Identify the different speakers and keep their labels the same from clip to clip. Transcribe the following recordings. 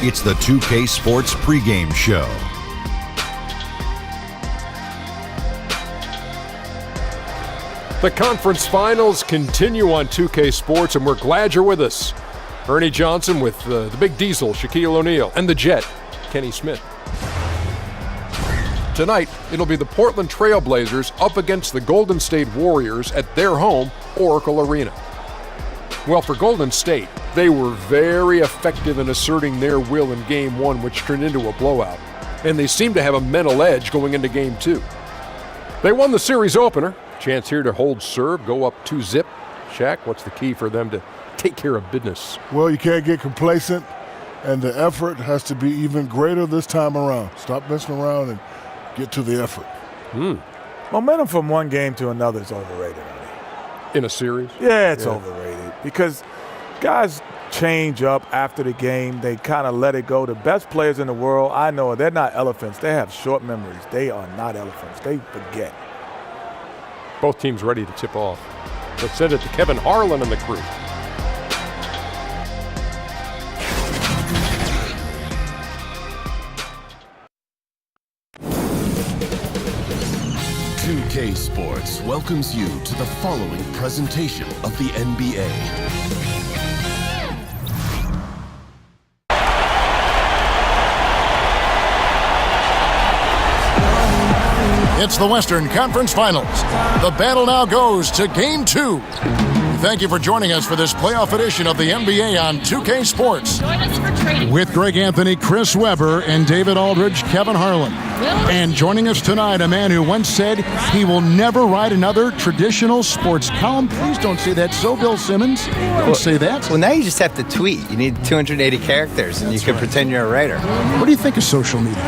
Speaker 1: It's the 2K Sports pregame show.
Speaker 2: The conference finals continue on 2K Sports, and we're glad you're with us. Ernie Johnson with the Big Diesel, Shaquille O'Neal, and the Jet, Kenny Smith. Tonight, it'll be the Portland Trail Blazers up against the Golden State Warriors at their home, Oracle Arena. Well, for Golden State, they were very effective in asserting their will in Game 1, which turned into a blowout. And they seem to have a mental edge going into Game 2. They won the series opener. Chance here to hold serve, go up 2-0. Shaq, what's the key for them to take care of business?
Speaker 3: Well, you can't get complacent, and the effort has to be even greater this time around. Stop messing around and get to the effort.
Speaker 4: Momentum from one game to another is overrated.
Speaker 2: In a series?
Speaker 4: Yeah, it's overrated because guys change up after the game. They kind of let it go. The best players in the world, I know, they're not elephants. They have short memories. They are not elephants. They forget.
Speaker 2: Both teams ready to tip off. Let's send it to Kevin Harlan and the crew.
Speaker 5: K Sports welcomes you to the following presentation of the NBA.
Speaker 1: It's the Western Conference Finals. The battle now goes to Game 2. Thank you for joining us for this playoff edition of the NBA on 2K Sports. With Greg Anthony, Chris Webber, and David Aldridge, Kevin Harlan. And joining us tonight, a man who once said he will never write another traditional sports column. Please don't say that. So, Bill Simmons, don't say that.
Speaker 6: Well, now you just have to tweet. You need 280 characters, and you can pretend you're a writer.
Speaker 1: What do you think of social media?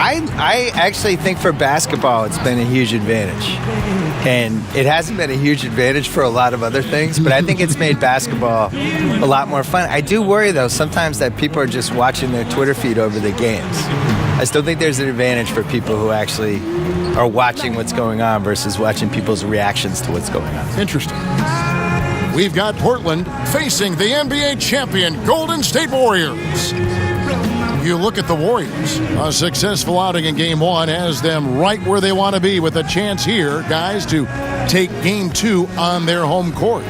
Speaker 6: I actually think for basketball it's been a huge advantage. And it hasn't been a huge advantage for a lot of other things, but I think it's made basketball a lot more fun. I do worry, though, sometimes that people are just watching their Twitter feed over the games. I still think there's an advantage for people who actually are watching what's going on versus watching people's reactions to what's going on.
Speaker 1: Interesting. We've got Portland facing the NBA champion Golden State Warriors. You look at the Warriors, a successful outing in Game 1 has them right where they want to be with a chance here, guys, to take Game 2 on their home court.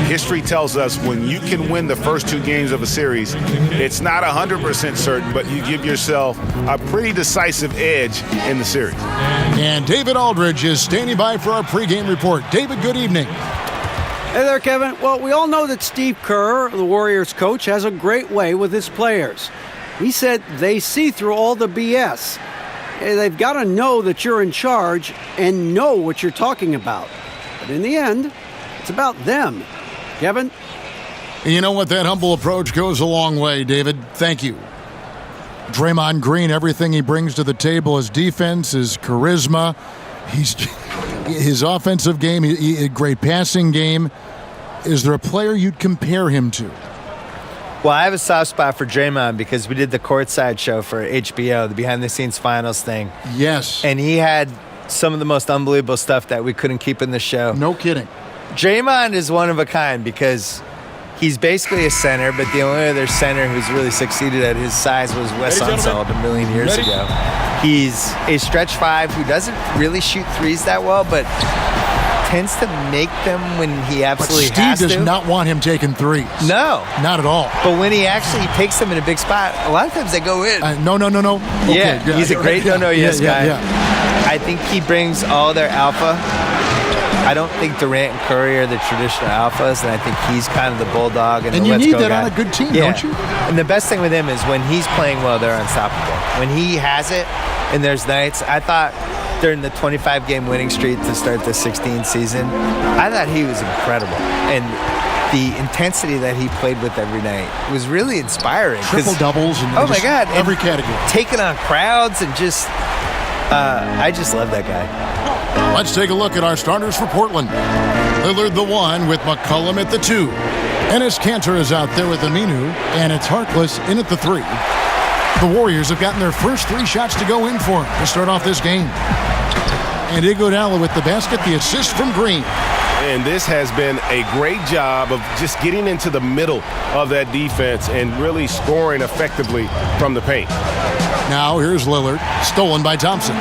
Speaker 7: History tells us when you can win the first 2 games of a series, it's not 100% certain, but you give yourself a pretty decisive edge in the series.
Speaker 1: And David Aldridge is standing by for our pregame report. David, good evening.
Speaker 8: Hey there, Kevin. Well, we all know that Steve Kerr, the Warriors coach, has a great way with his players. He said they see through all the BS. They've got to know that you're in charge and know what you're talking about. But in the end, it's about them. Kevin?
Speaker 1: You know what? That humble approach goes a long way, David. Thank you. Draymond Green, everything he brings to the table, his defense, his charisma, his offensive game, a great passing game. Is there a player you'd compare him to?
Speaker 6: Well, I have a soft spot for Draymond because we did the courtside show for HBO, the behind-the-scenes finals thing.
Speaker 1: Yes.
Speaker 6: And he had some of the most unbelievable stuff that we couldn't keep in the show.
Speaker 1: No kidding.
Speaker 6: Draymond is one of a kind because he's basically a center, but the only other center who's really succeeded at his size was Wes Unseld a million years ago. He's a stretch five who doesn't really shoot threes that well, but tends to make them when he absolutely has to.
Speaker 1: Steve does not want him taking threes.
Speaker 6: No.
Speaker 1: Not at all.
Speaker 6: But when he actually takes them in a big spot, a lot of times they go in.
Speaker 1: No. Okay,
Speaker 6: yeah, he's a great no-yes guy.
Speaker 1: Yeah.
Speaker 6: I think he brings all their alpha. I don't think Durant and Curry are the traditional alphas, and I think he's kind of the bulldog and the
Speaker 1: you need that
Speaker 6: guy.
Speaker 1: on a good team,
Speaker 6: Yeah.
Speaker 1: don't you?
Speaker 6: And the best thing with him is when he's playing well, they're unstoppable. When he has it, and there's nights, I thought during the 25-game winning streak to start the 16 season, I thought he was incredible. And the intensity that he played with every night was really inspiring.
Speaker 1: Triple-doubles and
Speaker 6: oh my God,
Speaker 1: every category.
Speaker 6: Taking on crowds and just, I just love that guy.
Speaker 1: Let's take a look at our starters for Portland. Lillard the 1 with McCollum at the 2. Enes Kanter is out there with Aminu, and it's Harkless in at the 3. The Warriors have gotten their first 3 shots to go in for him to start off this game. And Iguodala with the basket, the assist from Green.
Speaker 7: And this has been a great job of just getting into the middle of that defense and really scoring effectively from the paint.
Speaker 1: Now here's Lillard, stolen by Thompson.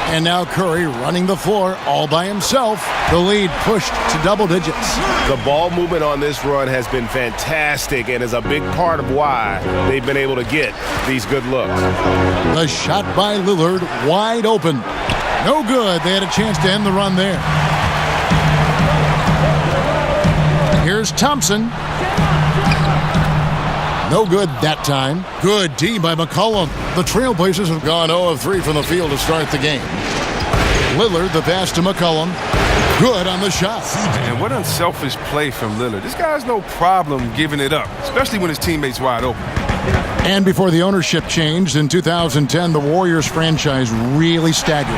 Speaker 1: And now Curry running the floor all by himself. The lead pushed to double digits.
Speaker 7: The ball movement on this run has been fantastic and is a big part of why they've been able to get these good looks.
Speaker 1: The shot by Lillard wide open. No good. They had a chance to end the run there. Here's Thompson. No good that time. Good D by McCollum. The Trailblazers have gone 0 of 3 from the field to start the game. Lillard, the pass to McCollum. Good on the shot.
Speaker 9: And what unselfish play from Lillard. This guy has no problem giving it up, especially when his teammate's wide open.
Speaker 1: And before the ownership changed in 2010, the Warriors franchise really staggered.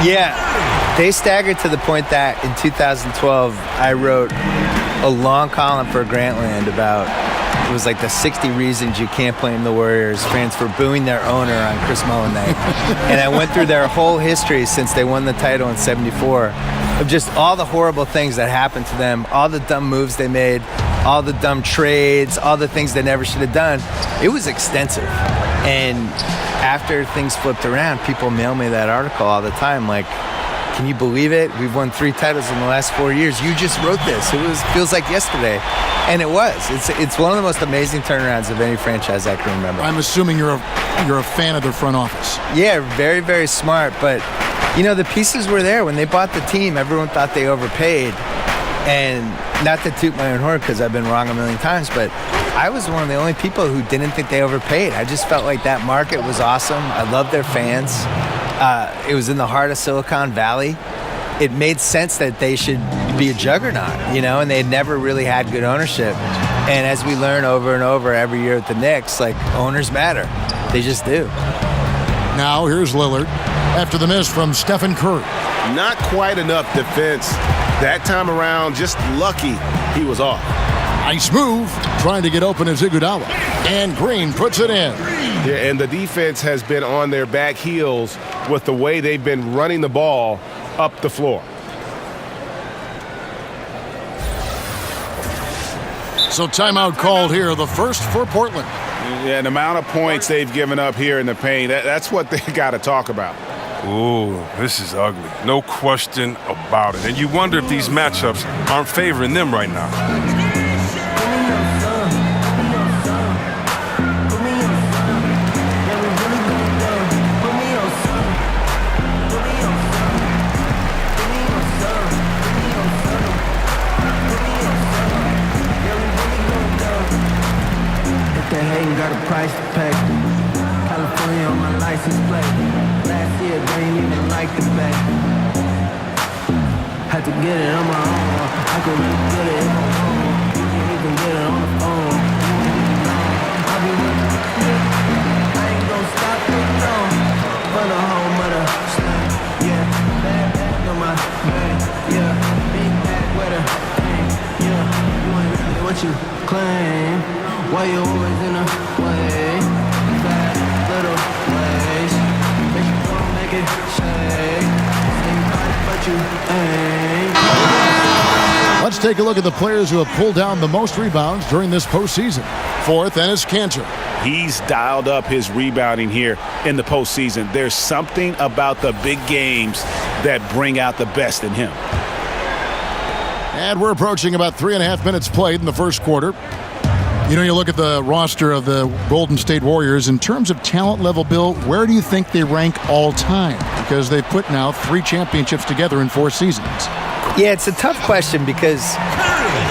Speaker 6: Yeah, they staggered to the point that in 2012, I wrote a long column for Grantland about, it was like the 60 reasons you can't blame the Warriors fans for booing their owner on Chris Mullin night. And I went through their whole history since they won the title in '74 of just all the horrible things that happened to them, all the dumb moves they made, all the dumb trades, all the things they never should have done. It was extensive. And after things flipped around, people mail me that article all the time like, can you believe it? We've won 3 titles in the last 4 years. You just wrote this. Feels like yesterday. And it was. It's one of the most amazing turnarounds of any franchise I can remember.
Speaker 1: I'm assuming you're a fan of their front office.
Speaker 6: Yeah, very, very smart. But, you know, the pieces were there. When they bought the team, everyone thought they overpaid. And not to toot my own horn because I've been wrong a million times, but I was one of the only people who didn't think they overpaid. I just felt like that market was awesome. I loved their fans. It was in the heart of Silicon Valley. It made sense that they should be a juggernaut, you know, and they had never really had good ownership. And as we learn over and over every year at the Knicks, like, owners matter. They just do.
Speaker 1: Now here's Lillard after the miss from Stephan Curry.
Speaker 7: Not quite enough defense that time around. Just lucky he was off.
Speaker 1: Nice move, trying to get open as Iguodala. And Green puts it in.
Speaker 7: Yeah, and the defense has been on their back heels with the way they've been running the ball up the floor.
Speaker 1: So timeout called here, the first for Portland.
Speaker 7: Yeah, the amount of points they've given up here in the paint, that's what they got to talk about.
Speaker 9: Ooh, this is ugly. No question about it. And you wonder if these matchups aren't favoring them right now.
Speaker 10: hating, got a price to pay. California on my license plate. Last year, they ain't even like the back. Had to get it on my own. I could really get it if I want. You can even get it on the phone. I'll be with you. I ain't gon' stop it, no. For the home of the slam. Yeah, bad on my bag. Yeah, big bag with a thing. Yeah, you ain't really what you claim. Why you always in the way? Fat little ways. Make you gon' make it shake. Stay right, but you ain't.
Speaker 1: Let's take a look at the players who have pulled down the most rebounds during this postseason. Fourth, Enes Kanter.
Speaker 7: He's dialed up his rebounding here in the postseason. There's something about the big games that bring out the best in him.
Speaker 1: And we're approaching about 3.5 minutes played in the first quarter. You know, you look at the roster of the Golden State Warriors. In terms of talent level, Bill, where do you think they rank all time? Because they've put now 3 championships together in 4 seasons.
Speaker 6: Yeah, it's a tough question because,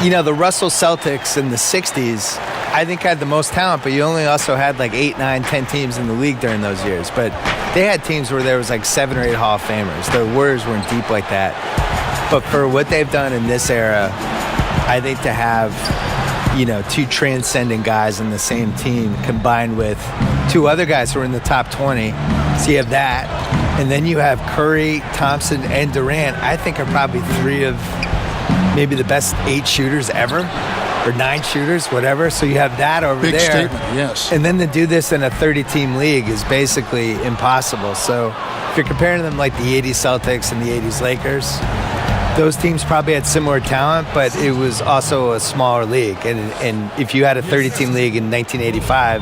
Speaker 6: you know, the Russell Celtics in the 60s, I think had the most talent, but you only also had like 8, 9, 10 teams in the league during those years. But they had teams where there was like 7 or 8 Hall of Famers. The Warriors weren't deep like that. But for what they've done in this era, I think to have, you know, 2 transcendent guys in the same team combined with 2 other guys who are in the top 20. So you have that. And then you have Curry, Thompson, and Durant, I think are probably 3 of maybe the best 8 shooters ever, or 9 shooters, whatever. So you have that over
Speaker 1: Big
Speaker 6: there.
Speaker 1: statement, yes.
Speaker 6: And then to do this in a 30-team league is basically impossible. So if you're comparing them like the 80s Celtics and the 80s Lakers, those teams probably had similar talent, but it was also a smaller league. And if you had a 30-team league in 1985,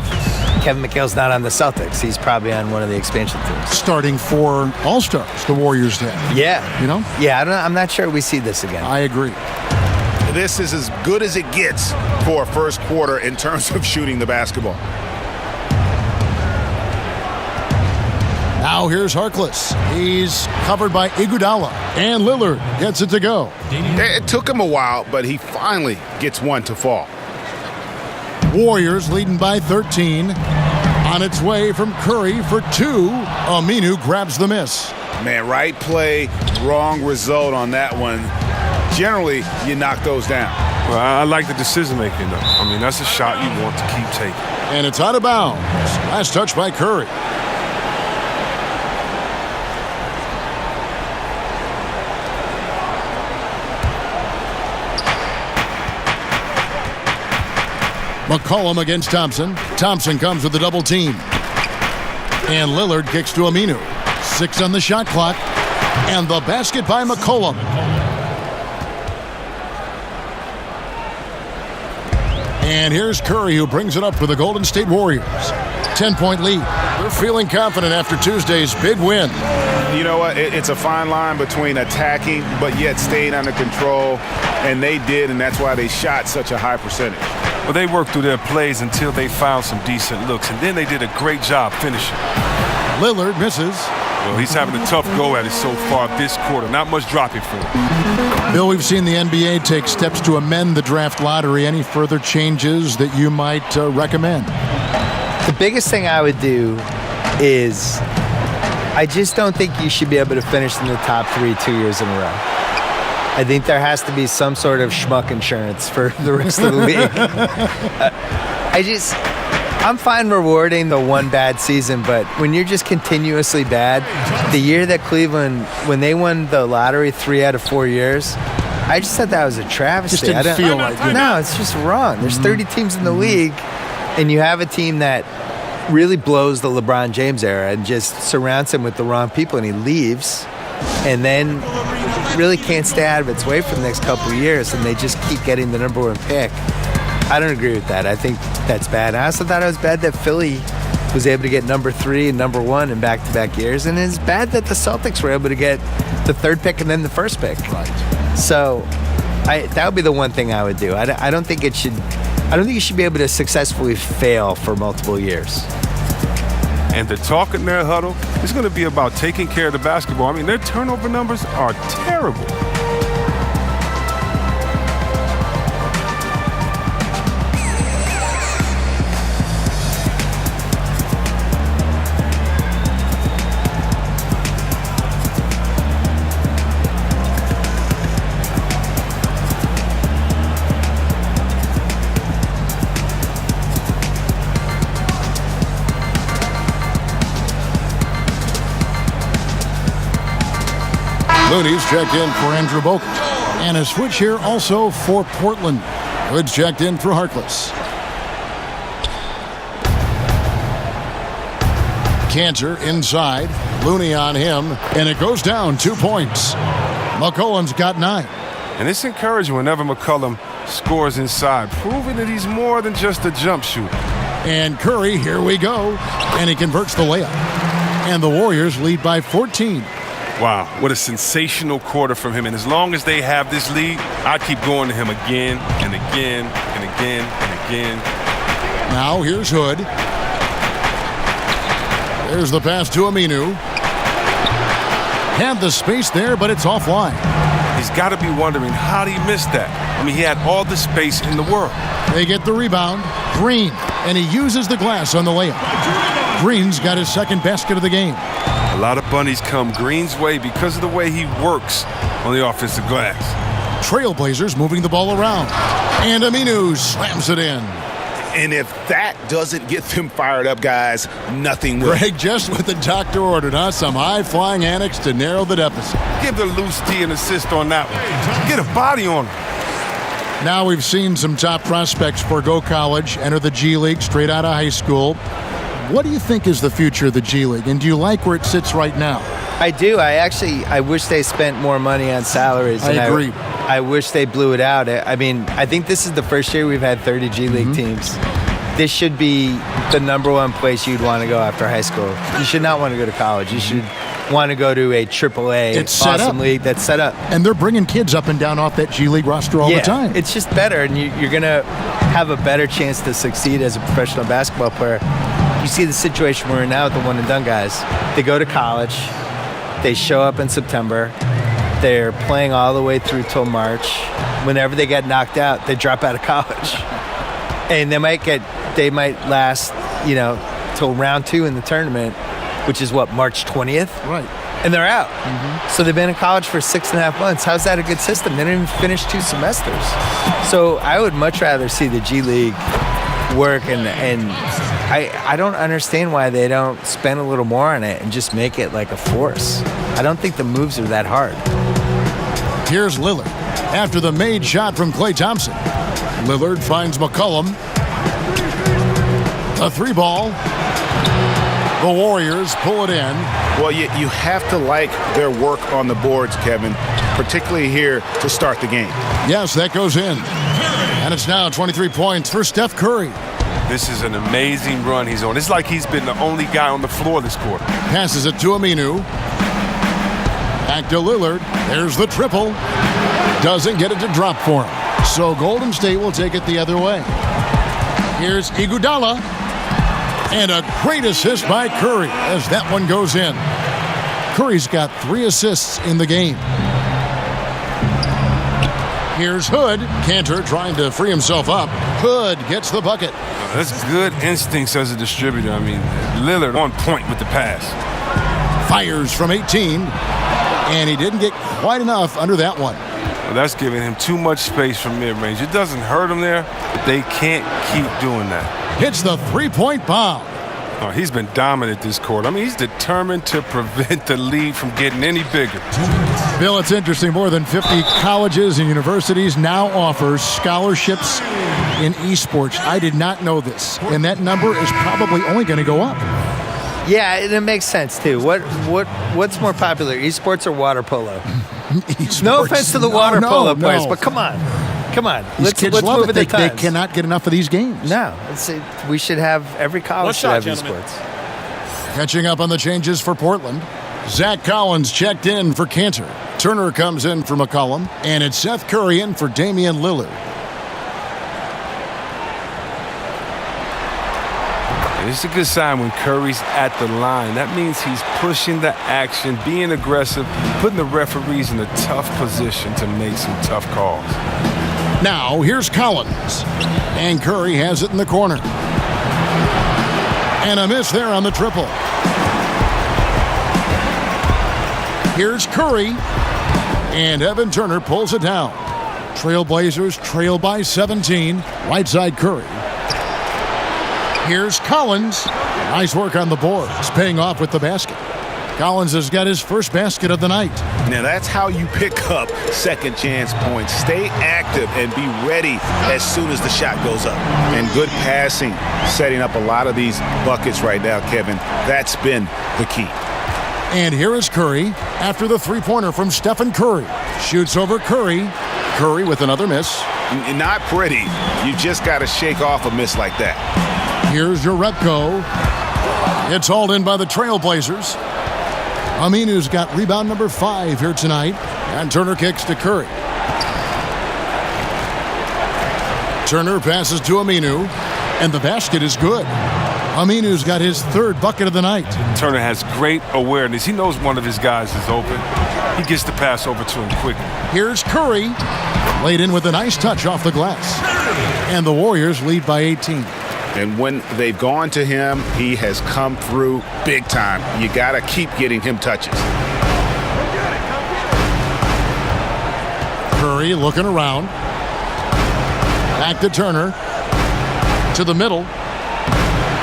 Speaker 6: Kevin McHale's not on the Celtics. He's probably on one of the expansion teams.
Speaker 1: Starting 4 All-Stars, the Warriors have.
Speaker 6: Yeah.
Speaker 1: You know?
Speaker 6: Yeah, I'm not sure we see this again.
Speaker 1: I agree.
Speaker 7: This is as good as it gets for a first quarter in terms of shooting the basketball.
Speaker 1: Now here's Harkless. He's covered by Iguodala, and Lillard gets it to go.
Speaker 7: It took him a while, but he finally gets one to fall.
Speaker 1: Warriors leading by 13. On its way from Curry for 2. Aminu grabs the miss.
Speaker 7: Man, right play, wrong result on that one. Generally, you knock those down.
Speaker 9: Well, I like the decision making, though. I mean, that's a shot you want to keep taking.
Speaker 1: And it's out of bounds. Last touch by Curry. McCollum against Thompson. Thompson comes with the double team. And Lillard kicks to Aminu. 6 on the shot clock. And the basket by McCollum. And here's Curry, who brings it up for the Golden State Warriors. 10-point lead. They're feeling confident after Tuesday's big win.
Speaker 7: You know what? It's a fine line between attacking but yet staying under control. And they did, and that's why they shot such a high percentage.
Speaker 9: Well, they worked through their plays until they found some decent looks, and then they did a great job finishing.
Speaker 1: Lillard misses.
Speaker 9: Well, he's having a tough go at it so far this quarter. Not much dropping for him.
Speaker 1: Bill, we've seen the NBA take steps to amend the draft lottery. Any further changes that you might recommend?
Speaker 6: The biggest thing I would do is I just don't think you should be able to finish in the top 3 2 years in a row. I think there has to be some sort of schmuck insurance for the rest of the league. I'm fine rewarding the one bad season, but when you're just continuously bad, the year that Cleveland, when they won the lottery 3 out of 4 years, I just thought that was a travesty.
Speaker 1: Just didn't feel like it.
Speaker 6: No, it's just wrong. There's 30 teams in the league, and you have a team that really blows the LeBron James era and just surrounds him with the wrong people, and he leaves, and then really can't stay out of its way for the next couple of years, and they just keep getting the number 1 pick. I don't agree with that. I think that's bad. I also thought it was bad that Philly was able to get number 3 and number 1 in back-to-back years, and it's bad that the Celtics were able to get the 3rd pick and then the 1st pick.
Speaker 1: Right.
Speaker 6: So that would be the one thing I would do. I don't think you should be able to successfully fail for multiple years.
Speaker 9: And the talk in their huddle is going to be about taking care of the basketball. I mean, their turnover numbers are terrible.
Speaker 1: Looney's checked in for Andrew Bogut. And a switch here also for Portland. Hood's checked in for Harkless. Cantor inside. Looney on him. And it goes down 2 points. McCollum's got 9.
Speaker 9: And it's encouraging whenever McCollum scores inside, proving that he's more than just a jump shooter.
Speaker 1: And Curry, here we go. And he converts the layup. And the Warriors lead by 14.
Speaker 9: Wow, what a sensational quarter from him. And as long as they have this lead, I keep going to him again and again and again and again.
Speaker 1: Now here's Hood. There's the pass to Aminu. Had the space there, but it's offline.
Speaker 9: He's got to be wondering, how did he miss that? I mean, he had all the space in the world.
Speaker 1: They get the rebound. Green, and he uses the glass on the layup. Green's got his second basket of the game.
Speaker 9: A lot of bunnies come Green's way because of the way he works on the offensive glass.
Speaker 1: Trailblazers moving the ball around. And Aminu slams it in.
Speaker 7: And if that doesn't get them fired up, guys, nothing will.
Speaker 1: Greg just with the doctor ordered, huh? Some high-flying annex to narrow the deficit.
Speaker 9: Give the loose D an assist on that one. Get a body on him.
Speaker 1: Now we've seen some top prospects forego college, enter the G League straight out of high school. What do you think is the future of the G League, and do you like where it sits right now?
Speaker 6: I do. I wish they spent more money on salaries.
Speaker 1: I agree.
Speaker 6: I wish they blew it out. I mean, I think this is the first year we've had 30 G League teams. This should be the number one place you'd want to go after high school. You should not want to go to college. You should want to go to a AAA awesome league that's set up.
Speaker 1: And they're bringing kids up and down off that G League roster all the time.
Speaker 6: It's just better, and you're going to have a better chance to succeed as a professional basketball player. You see the situation we're in now with the one-and-done guys. They go to college. They show up in September. They're playing all the way through till March. Whenever they get knocked out, they drop out of college. And they might last, till round 2 in the tournament, which is March 20th?
Speaker 1: Right.
Speaker 6: And they're out. So they've been in college for 6.5 months. How's that a good system? They didn't even finish 2 semesters. So I would much rather see the G League work, and I don't understand why they don't spend a little more on it and just make it like a force. I don't think the moves are that hard.
Speaker 1: Here's Lillard after the made shot from Klay Thompson. Lillard finds McCollum. A 3-ball. The Warriors pull it in.
Speaker 7: Well, you have to like their work on the boards, Kevin, particularly here to start the game.
Speaker 1: Yes, that goes in. And it's now 23 points for Steph Curry.
Speaker 9: This is an amazing run he's on. It's like he's been the only guy on the floor this quarter.
Speaker 1: Passes it to Aminu. Back to Lillard. There's the triple. Doesn't get it to drop for him. So Golden State will take it the other way. Here's Iguodala. And a great assist by Curry as that one goes in. Curry's got 3 assists in the game. Here's Hood. Cantor trying to free himself up. Hood gets the bucket.
Speaker 9: That's good instincts as a distributor. I mean, Lillard on point with the pass.
Speaker 1: Fires from 18. And he didn't get quite enough under that one.
Speaker 9: Well, that's giving him too much space from mid-range. It doesn't hurt him there, but they can't keep doing that.
Speaker 1: Hits the 3-point bomb.
Speaker 9: Oh, he's been dominant this quarter. I mean, he's determined to prevent the lead from getting any bigger.
Speaker 1: Bill, it's interesting. More than 50 colleges and universities now offer scholarships in esports. I did not know this, and that number is probably only going to go up.
Speaker 6: Yeah, and it makes sense too. What's more popular, esports or water polo? No offense to the water polo players, but come on.
Speaker 1: These kids love it. They cannot get enough of these games.
Speaker 6: No, we should have every college should have esports.
Speaker 1: Catching up on the changes for Portland. Zach Collins checked in for Cantor. Turner comes in for McCollum, and it's Seth Curry in for Damian Lillard.
Speaker 9: It's a good sign when Curry's at the line. That means he's pushing the action, being aggressive, putting the referees in a tough position to make some tough calls.
Speaker 1: Now, here's Collins. And Curry has it in the corner. And a miss there on the triple. Here's Curry. And Evan Turner pulls it down. Trailblazers trail by 17. Right side Curry. Here's Collins. Nice work on the boards, paying off with the basket. Collins has got his first basket of the night.
Speaker 7: Now that's how you pick up second chance points. Stay active and be ready as soon as the shot goes up. And good passing, setting up a lot of these buckets right now, Kevin. That's been the key.
Speaker 1: And here is Curry after the three-pointer from Stephan Curry. Shoots over Curry. Curry with another miss.
Speaker 7: Not pretty. You just got to shake off a miss like that.
Speaker 1: Here's Jerebko. It's hauled in by the Trailblazers. Aminu's got rebound number 5 here tonight. And Turner kicks to Curry. Turner passes to Aminu. And the basket is good. Aminu's got his 3rd bucket of the night.
Speaker 9: Turner has great awareness. He knows one of his guys is open. He gets the pass over to him quickly.
Speaker 1: Here's Curry. Laid in with a nice touch off the glass. And the Warriors lead by 18.
Speaker 7: And when they've gone to him, he has come through big time. You got to keep getting him touches.
Speaker 1: Curry looking around. Back to Turner. To the middle.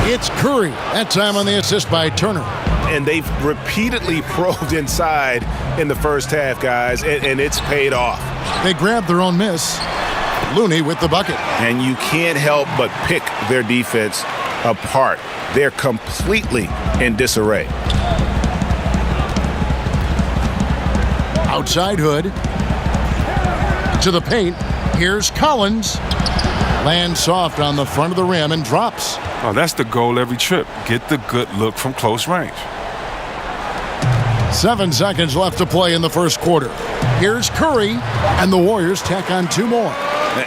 Speaker 1: It's Curry. That time on the assist by Turner.
Speaker 7: And they've repeatedly probed inside in the first half, guys, and it's paid off.
Speaker 1: They grabbed their own miss. Looney with the bucket.
Speaker 7: And you can't help but pick their defense apart. They're completely in disarray.
Speaker 1: Outside Hood. To the paint. Here's Collins. Lands soft on the front of the rim and drops.
Speaker 9: Oh, that's the goal every trip. Get the good look from close range.
Speaker 1: 7 seconds left to play in the first quarter. Here's Curry, and the Warriors tack on 2 more.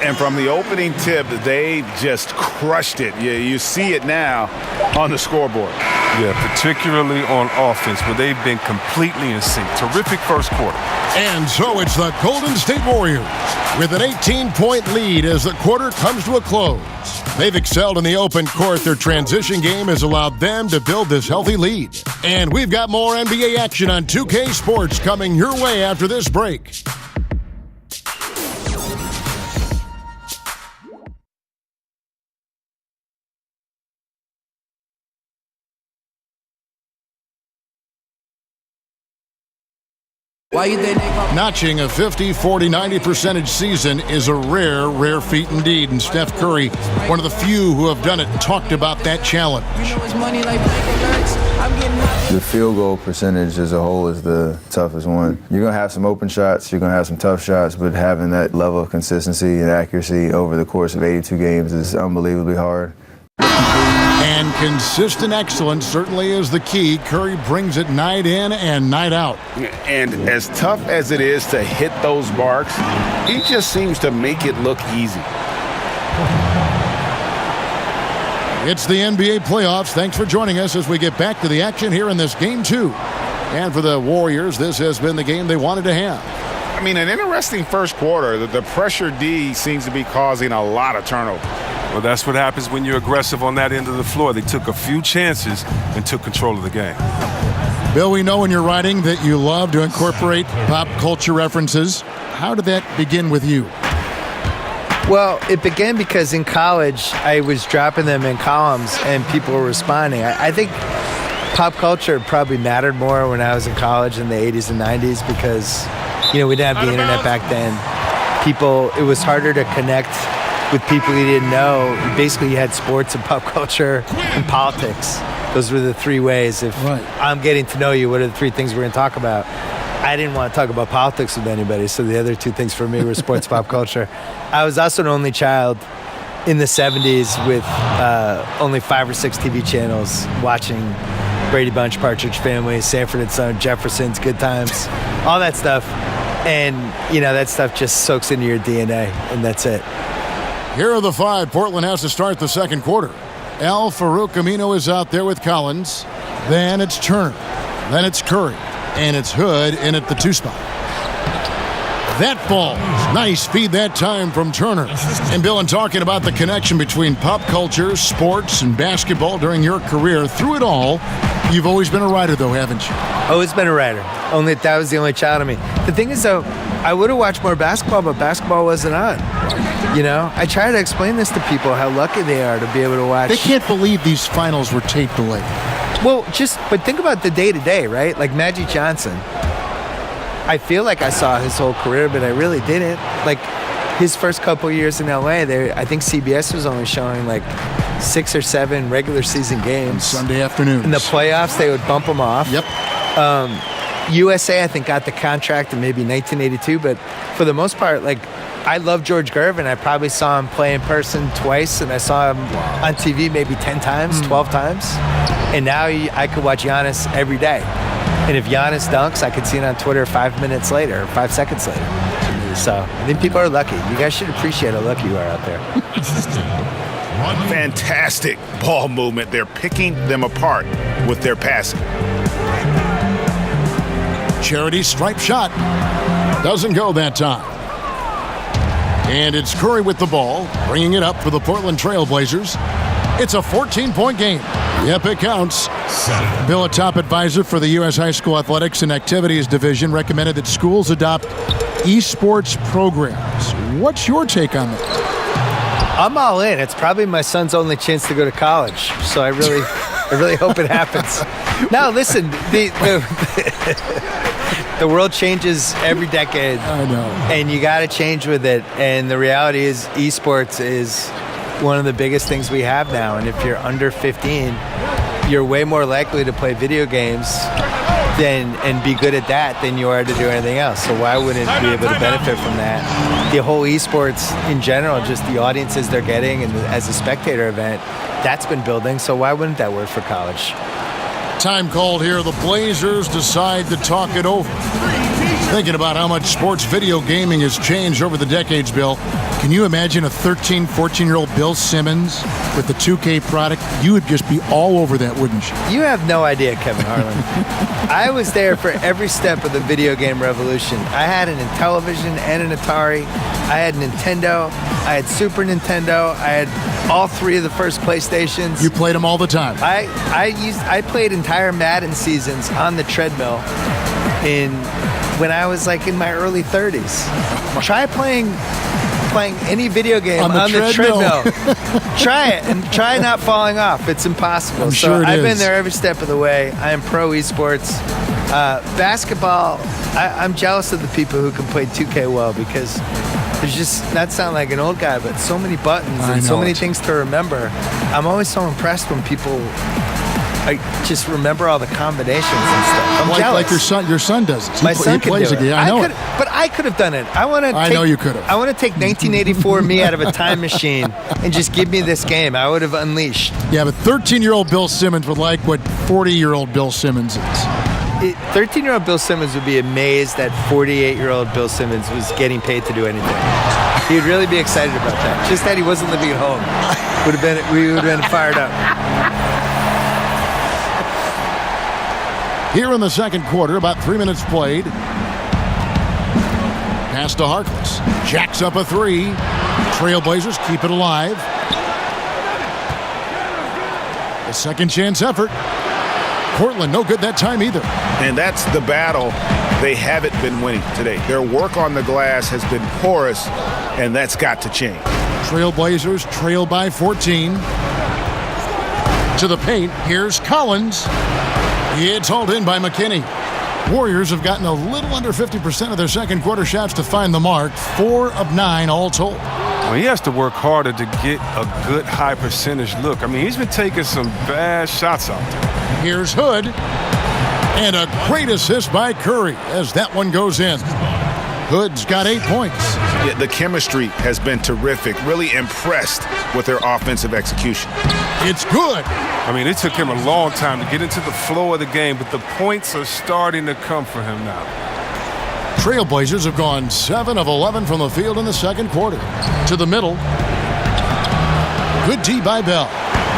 Speaker 7: And from the opening tip, they just crushed it. You see it now on the scoreboard.
Speaker 9: Yeah, particularly on offense, where they've been completely in sync. Terrific first quarter.
Speaker 1: And so it's the Golden State Warriors with an 18-point lead as the quarter comes to a close. They've excelled in the open court. Their transition game has allowed them to build this healthy lead. And we've got more NBA action on 2K Sports coming your way after this break. Notching a 50, 40, 90% season is a rare feat indeed. And Steph Curry, one of the few who have done it, talked about that challenge.
Speaker 11: The field goal percentage as a whole is the toughest one. You're going to have some open shots, you're going to have some tough shots, but having that level of consistency and accuracy over the course of 82 games is unbelievably hard.
Speaker 1: And consistent excellence certainly is the key. Curry brings it night in and night out.
Speaker 7: And as tough as it is to hit those marks, he just seems to make it look easy.
Speaker 1: It's the NBA playoffs. Thanks for joining us as we get back to the action here in this Game 2. And for the Warriors, this has been the game they wanted to have.
Speaker 7: I mean, an interesting first quarter. The pressure D seems to be causing a lot of turnover.
Speaker 9: Well, that's what happens when you're aggressive on that end of the floor. They took a few chances and took control of the game.
Speaker 1: Bill, we know in your writing that you love to incorporate pop culture references. How did that begin with you?
Speaker 6: Well, it began because in college, I was dropping them in columns and people were responding. I think pop culture probably mattered more when I was in college in the 80s and 90s because, you know, we didn't have the internet back then. It was harder to connect with people you didn't know. Basically, you had sports and pop culture and politics. Those were the 3 ways. If I'm getting to know you, what are the 3 things we're going to talk about? I didn't want to talk about politics with anybody, so the other 2 things for me were sports, pop culture. I was also an only child in the 70s with only 5 or 6 TV channels watching Brady Bunch, Partridge Family, Sanford and Son, Jeffersons, Good Times, all that stuff. And, you know, that stuff just soaks into your DNA, and that's it.
Speaker 1: Here are the 5 Portland has to start the second quarter. Farouk Aminu is out there with Collins. Then it's Turner. Then it's Curry. And it's Hood in at the 2 spot. That falls. Nice feed that time from Turner. And Bill, in talking about the connection between pop culture, sports, and basketball during your career, through it all, you've always been a writer, though, haven't you?
Speaker 6: Always been a writer. Only that was the only child of me. The thing is, though, I would have watched more basketball, but basketball wasn't on. You know, I try to explain this to people, how lucky they are to be able to watch.
Speaker 1: They can't believe these finals were tape delayed.
Speaker 6: Well, but think about the day-to-day, right? Like Magic Johnson. I feel like I saw his whole career, but I really didn't. Like, his first couple years in LA, I think CBS was only showing like 6 or 7 regular season games.
Speaker 1: Sunday afternoons.
Speaker 6: In the playoffs, they would bump him off.
Speaker 1: Yep.
Speaker 6: USA, I think, got the contract in maybe 1982, but for the most part, like, I love George Gervin. I probably saw him play in person twice, and I saw him on TV maybe 10 times, 12 times. And now I could watch Giannis every day. And if Giannis dunks, I could see it on Twitter 5 minutes later, or 5 seconds later. So I think people are lucky. You guys should appreciate how lucky you are out there.
Speaker 7: Fantastic ball movement. They're picking them apart with their passing.
Speaker 1: Charity stripe shot. Doesn't go that time. And it's Curry with the ball, bringing it up for the Portland Trail Blazers. It's a 14-point game. Yep, it counts. Bill, a top advisor for the U.S. High School Athletics and Activities Division, recommended that schools adopt esports programs. What's your take on that?
Speaker 6: I'm all in. It's probably my son's only chance to go to college, so I really hope it happens. Now, listen, the world changes every decade.
Speaker 1: I know.
Speaker 6: And you got to change with it. And the reality is esports is one of the biggest things we have now. And if you're under 15, you're way more likely to play video games and be good at that than you are to do anything else. So why wouldn't be able to benefit from that? The whole esports in general, just the audiences they're getting, and as a spectator event, that's been building. So why wouldn't that work for college?
Speaker 1: Time called here. The Blazers decide to talk it over. Thinking about how much sports video gaming has changed over the decades, Bill, can you imagine a 13, 14-year-old Bill Simmons with the 2K product? You would just be all over that, wouldn't you?
Speaker 6: You have no idea, Kevin Harlan. I was there for every step of the video game revolution. I had an Intellivision and an Atari. I had Nintendo. I had Super Nintendo. I had all 3 of the first PlayStations.
Speaker 1: You played them all the time.
Speaker 6: I played entire Madden seasons on the treadmill when I was like in my early 30s. Try playing any video game on the treadmill. Try it and try not falling off. It's impossible. I've been there every step of the way. I am pro esports. Basketball, I'm jealous of the people who can play 2K well, because there's just, not sound like an old guy, but so many buttons and so many things to remember. I'm always so impressed when people just remember all the combinations and stuff. I'm jealous.
Speaker 1: Like your son does it.
Speaker 6: My son
Speaker 1: plays
Speaker 6: can do it.
Speaker 1: I know
Speaker 6: but I could have done it. I know you could have. I want to take 1984 me out of a time machine and just give me this game. I would have unleashed.
Speaker 1: Yeah, but 13-year-old Bill Simmons would like what 40-year-old Bill Simmons is.
Speaker 6: 13-year-old Bill Simmons would be amazed that 48-year-old Bill Simmons was getting paid to do anything. He'd really be excited about that. Just that he wasn't living at home. We would have been fired up.
Speaker 1: Here in the second quarter, about 3 minutes played. Pass to Harkless. Jacks up a 3. Trailblazers keep it alive. A second chance effort. Portland, no good that time either.
Speaker 7: And that's the battle they haven't been winning today. Their work on the glass has been porous, and that's got to change.
Speaker 1: Trailblazers trail by 14. To the paint, here's Collins. It's hauled in by McKinney. Warriors have gotten a little under 50% of their second quarter shots to find the mark. 4 of 9 all told.
Speaker 9: Well, he has to work harder to get a good high percentage look. I mean, he's been taking some bad shots out there.
Speaker 1: Here's Hood. And a great assist by Curry as that one goes in. Hood's got 8 points.
Speaker 7: Yeah, the chemistry has been terrific. Really impressed with their offensive execution.
Speaker 1: It's good.
Speaker 9: I mean, it took him a long time to get into the flow of the game, but the points are starting to come for him now.
Speaker 1: Trailblazers have gone 7 of 11 from the field in the second quarter. To the middle. Good D by Bell.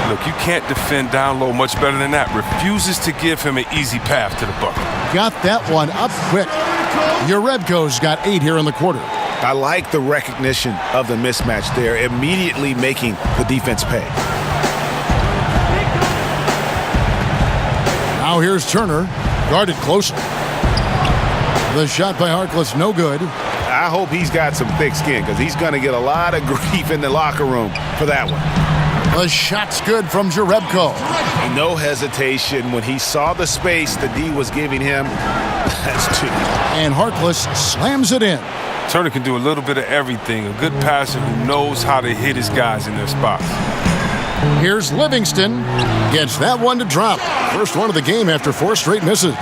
Speaker 9: Look, you can't defend down low much better than that. Refuses to give him an easy path to the bucket.
Speaker 1: Got that one up quick. Urebko's got 8 here in the quarter.
Speaker 7: I like the recognition of the mismatch there, immediately making the defense pay.
Speaker 1: Now here's Turner, guarded closely. The shot by Harkless, no good.
Speaker 7: I hope he's got some thick skin, because he's going to get a lot of grief in the locker room for that one.
Speaker 1: The shot's good from Jerebko.
Speaker 7: No hesitation when he saw the space the D was giving him. That's 2.
Speaker 1: And Harkless slams it in.
Speaker 9: Turner can do a little bit of everything. A good passer who knows how to hit his guys in their spots.
Speaker 1: Here's Livingston. Gets that one to drop. First one of the game after 4 straight misses.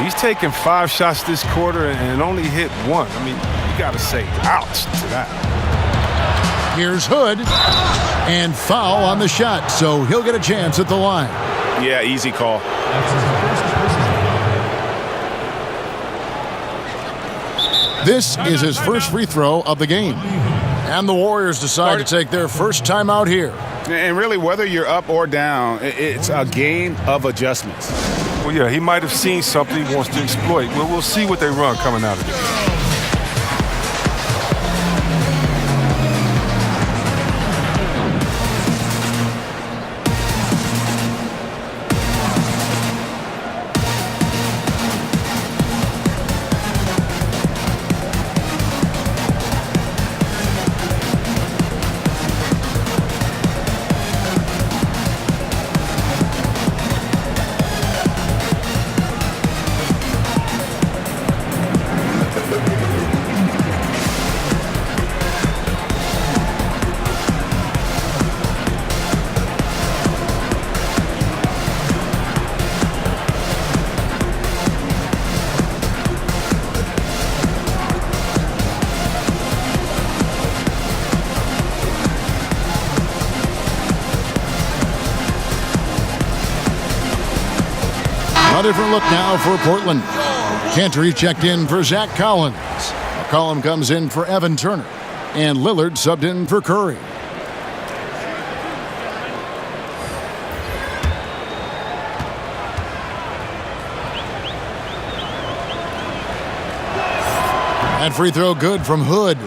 Speaker 9: He's taken 5 shots this quarter and only hit 1. I mean, you got to say ouch to that.
Speaker 1: Here's Hood. And foul on the shot, so he'll get a chance at the line.
Speaker 7: Yeah, easy call.
Speaker 1: This is his first free throw of the game. And the Warriors decide to take their first timeout here.
Speaker 7: And really, whether you're up or down, it's a game of adjustments.
Speaker 9: Well, yeah, he might have seen something he wants to exploit. Well, we'll see what they run coming out of this.
Speaker 1: A different look now for Portland. Cantor checked in for Zach Collins. McCollum comes in for Evan Turner. And Lillard subbed in for Curry. That free throw good from Hood.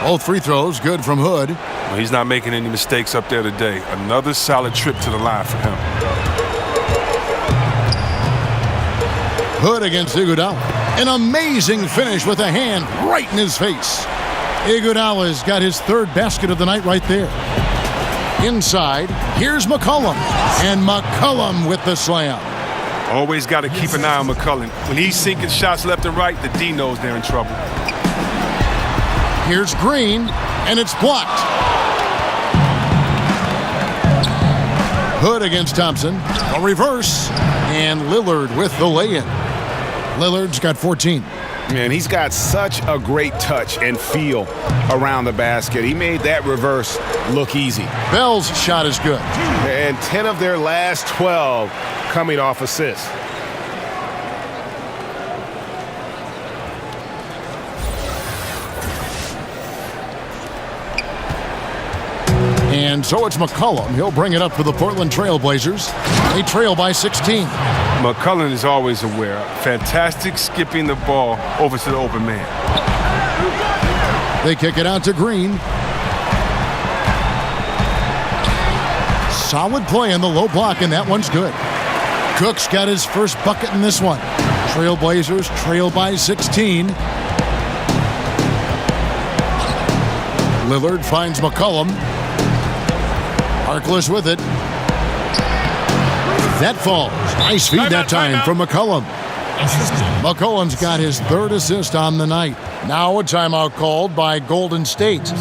Speaker 1: Both free throws good from Hood.
Speaker 9: Well, he's not making any mistakes up there today. Another solid trip to the line for him.
Speaker 1: Hood against Iguodala. An amazing finish with a hand right in his face. Iguodala's got his 3rd basket of the night right there. Inside, here's McCollum. And McCollum with the slam.
Speaker 9: Always got to keep an eye on McCollum. When he's sinking shots left and right, the D knows they're in trouble.
Speaker 1: Here's Green, and it's blocked. Hood against Thompson. A reverse, and Lillard with the lay-in. Lillard's got 14.
Speaker 7: Man, he's got such a great touch and feel around the basket. He made that reverse look easy.
Speaker 1: Bell's shot is good.
Speaker 7: And 10 of their last 12 coming off assists.
Speaker 1: And so it's McCollum. He'll bring it up for the Portland Trail Blazers. They trail by 16.
Speaker 9: McCollum is always aware. Fantastic skipping the ball over to the open man.
Speaker 1: They kick it out to Green. Solid play in the low block, and that one's good. Cook's got his first bucket in this one. Trail Blazers trail by 16. Lillard finds McCollum. Harkless with it. That falls. Nice feed that time from McCollum. McCollum's got his 3rd assist on the night. Now a timeout called by Golden State.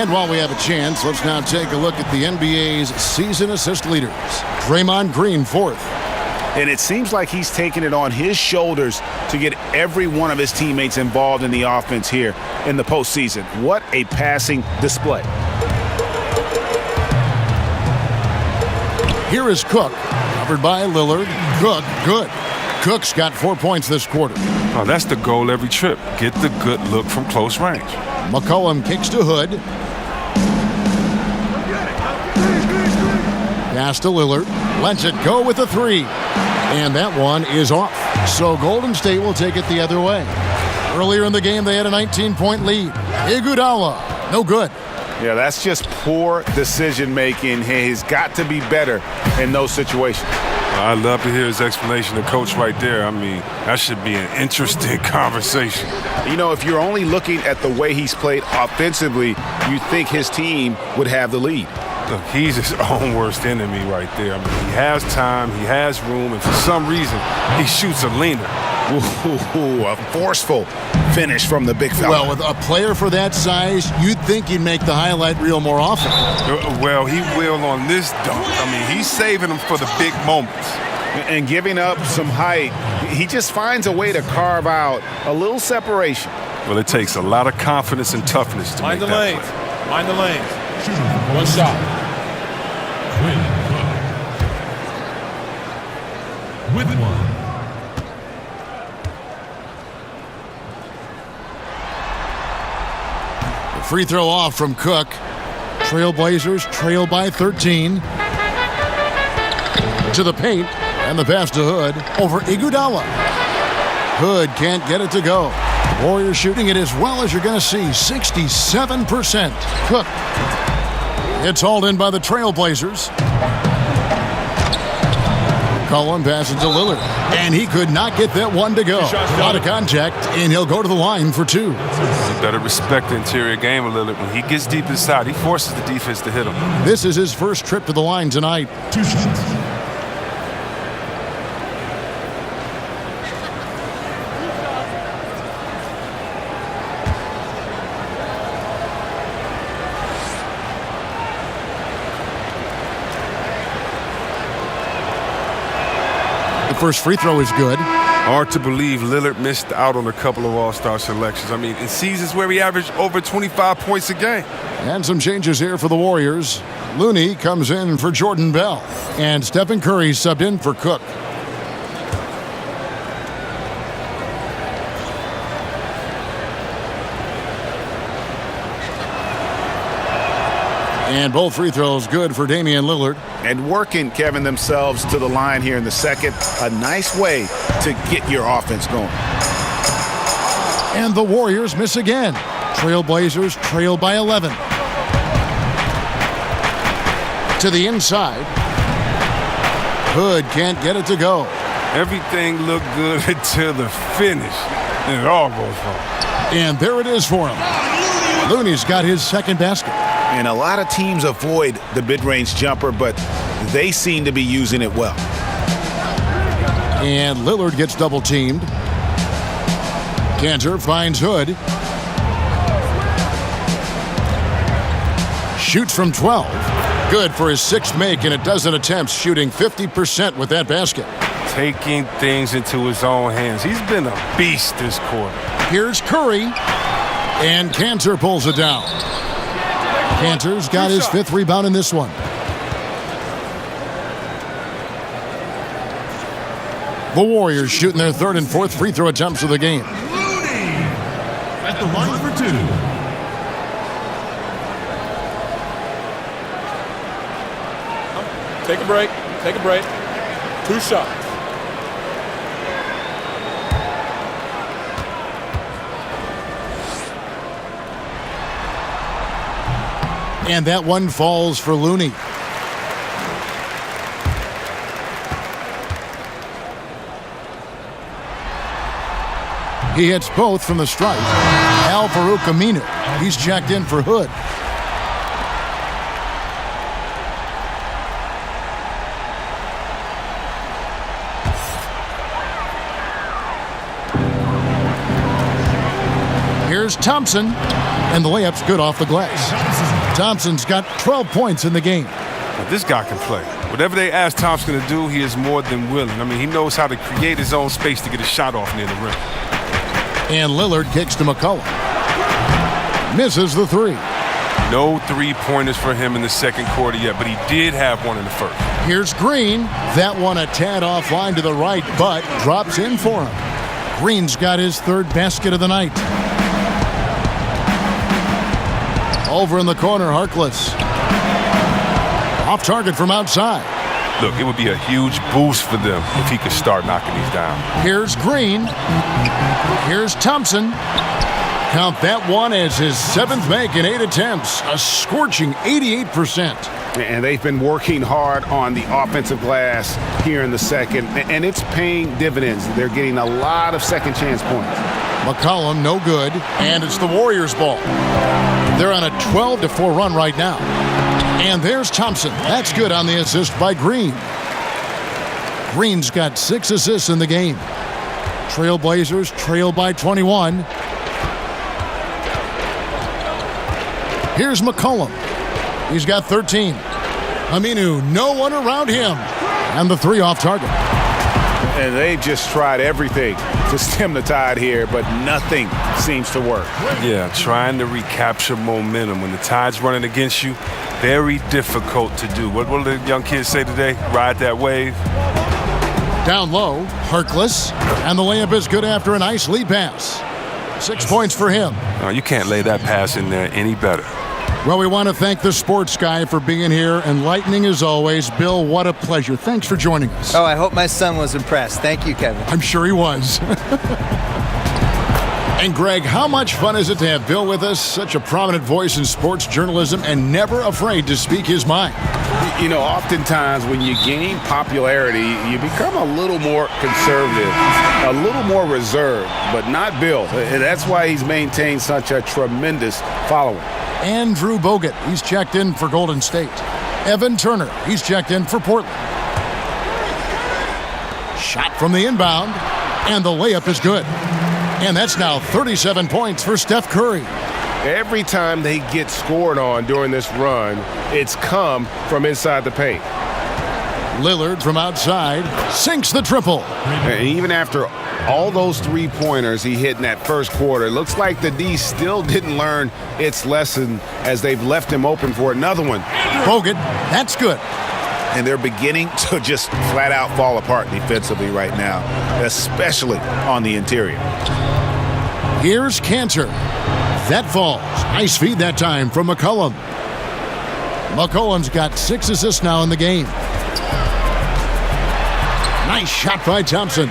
Speaker 1: And while we have a chance, let's now take a look at the NBA's season assist leaders. Draymond Green, fourth.
Speaker 7: And it seems like he's taking it on his shoulders to get every one of his teammates involved in the offense here in the postseason. What a passing display.
Speaker 1: Here is Cook, covered by Lillard. Cook, good. Cook's got 4 points this quarter.
Speaker 9: Oh, that's the goal every trip. Get the good look from close range.
Speaker 1: McCollum kicks to Hood. Pass to Lillard. Lets it go with a three. And that one is off. So Golden State will take it the other way. Earlier in the game, they had a 19-point lead. Iguodala, no good.
Speaker 7: Yeah, that's just poor decision-making. He's got to be better in those situations.
Speaker 9: I'd love to hear his explanation of Coach right there. I mean, that should be an interesting conversation.
Speaker 7: You know, if you're only looking at the way he's played offensively, you think his team would have the lead.
Speaker 9: Look, he's his own worst enemy right there. I mean, he has time, he has room, and for some reason, he shoots a leaner.
Speaker 7: Ooh, a forceful finish from the big fella.
Speaker 1: Well, with a player for that size, you'd think he'd make the highlight reel more often.
Speaker 9: Well, he will on this dunk. I mean, he's saving them for the big moments.
Speaker 7: And giving up some height, he just finds a way to carve out a little separation.
Speaker 9: Well, it takes a lot of confidence and toughness to
Speaker 12: Mind
Speaker 9: make
Speaker 12: the
Speaker 9: that
Speaker 12: lanes.
Speaker 9: play.
Speaker 12: Mind the lanes. One shot.
Speaker 10: With one.
Speaker 1: Free throw off from Cook. Trailblazers trail by 13. To the paint, and the pass to Hood over Iguodala. Hood can't get it to go. Warriors shooting it as well as you're going to see, 67%. Cook. It's hauled in by the Trailblazers. Cullen passes to Lillard, and he could not get that one to go. A lot of contact, and he'll go to the line for two.
Speaker 9: You better respect the interior game of Lillard. When he gets deep inside, he forces the defense to hit him.
Speaker 1: This is his first trip to the line tonight.
Speaker 10: 2 shots.
Speaker 1: The first free throw is good.
Speaker 9: Hard to believe Lillard missed out on a couple of all-star selections. I mean, in seasons where he averaged over 25 points a game.
Speaker 1: And some changes here for the Warriors. Looney comes in for Jordan Bell. And Stephan Curry subbed in for Cook. And both free throws good for Damian Lillard.
Speaker 7: And working, Kevin, themselves to the line here in the second. A nice way to get your offense going.
Speaker 1: And the Warriors miss again. Trailblazers trail by 11. To the inside. Hood can't get it to go.
Speaker 9: Everything looked good until the finish. And it all goes wrong.
Speaker 1: And there it is for him. Looney's got his second basket.
Speaker 7: And a lot of teams avoid the mid-range jumper, but they seem to be using it well.
Speaker 1: And Lillard gets double-teamed. Cantor finds Hood. Shoots from 12. Good for his sixth make in a dozen attempts, shooting 50% with that basket.
Speaker 9: Taking things into his own hands. He's been a beast this quarter.
Speaker 1: Here's Curry. And Cantor pulls it down. Cantor's got his fifth rebound in this one. The Warriors shooting their third and fourth free throw attempts of the game.
Speaker 10: At the line for two.
Speaker 12: Take a break. Take a break. 2 shots.
Speaker 1: And that one falls for Looney. He hits both from the stripe. Al-Farouq Aminu. He's checked in for Hood. Here's Thompson. And the layup's good off the glass. Thompson's got 12 points in the game.
Speaker 9: Now, this guy can play. Whatever they ask Thompson to do, he is more than willing. I mean, he knows how to create his own space to get a shot off near the rim.
Speaker 1: And Lillard kicks to McCollum. Misses the three.
Speaker 9: No three-pointers for him in the second quarter yet, but he did have one in the first.
Speaker 1: Here's Green. That one a tad offline to the right, but drops in for him. Green's got his third basket of the night. Over in the corner, Harkless. Off target from outside.
Speaker 9: Look, it would be a huge boost for them if he could start knocking these down.
Speaker 1: Here's Green. Here's Thompson. Count that one as his 7th make in 8 attempts. A scorching 88%.
Speaker 7: And they've been working hard on the offensive glass here in the second, and it's paying dividends. They're getting a lot of second chance points.
Speaker 1: McCollum, no good, and it's the Warriors' ball. They're on a 12-4 run right now. And there's Thompson. That's good on the assist by Green. Green's got 6 assists in the game. Trailblazers trail by 21. Here's McCollum. He's got 13. Aminu, no one around him. And the 3 off target.
Speaker 7: And they just tried everything to stem the tide here, but nothing seems to work.
Speaker 9: Yeah, trying to recapture momentum. When the tide's running against you, very difficult to do. What will the young kids say today? Ride that wave.
Speaker 1: Down low, Harkless. And the layup is good after a nice lead pass. 6 points for him.
Speaker 9: Oh, you can't lay that pass in there any better.
Speaker 1: Well, we want to thank the sports guy for being here. Enlightening as always. Bill, what a pleasure. Thanks for joining us.
Speaker 6: Oh, I hope my son was impressed. Thank you, Kevin.
Speaker 1: I'm sure he was. And Greg, how much fun is it to have Bill with us? Such a prominent voice in sports journalism and never afraid to speak his mind.
Speaker 7: You know, oftentimes when you gain popularity, you become a little more conservative, a little more reserved, but not Bill. And that's why he's maintained such a tremendous following.
Speaker 1: Andrew Bogut, he's checked in for Golden State. Evan Turner, he's checked in for Portland. Shot from the inbound, and the layup is good. And that's now 37 points for Steph Curry.
Speaker 13: Every time they get scored on during this run, it's come from inside the paint.
Speaker 1: Lillard from outside sinks the triple.
Speaker 7: And even after all those three-pointers he hit in that first quarter, it looks like the D still didn't learn its lesson as they've left him open for another one.
Speaker 1: Bogut, that's good.
Speaker 7: And they're beginning to just flat out fall apart defensively right now, especially on the interior.
Speaker 1: Here's Cantor. That falls. Nice feed that time from McCollum. McCollum's got 6 assists now in the game. Nice shot by Thompson.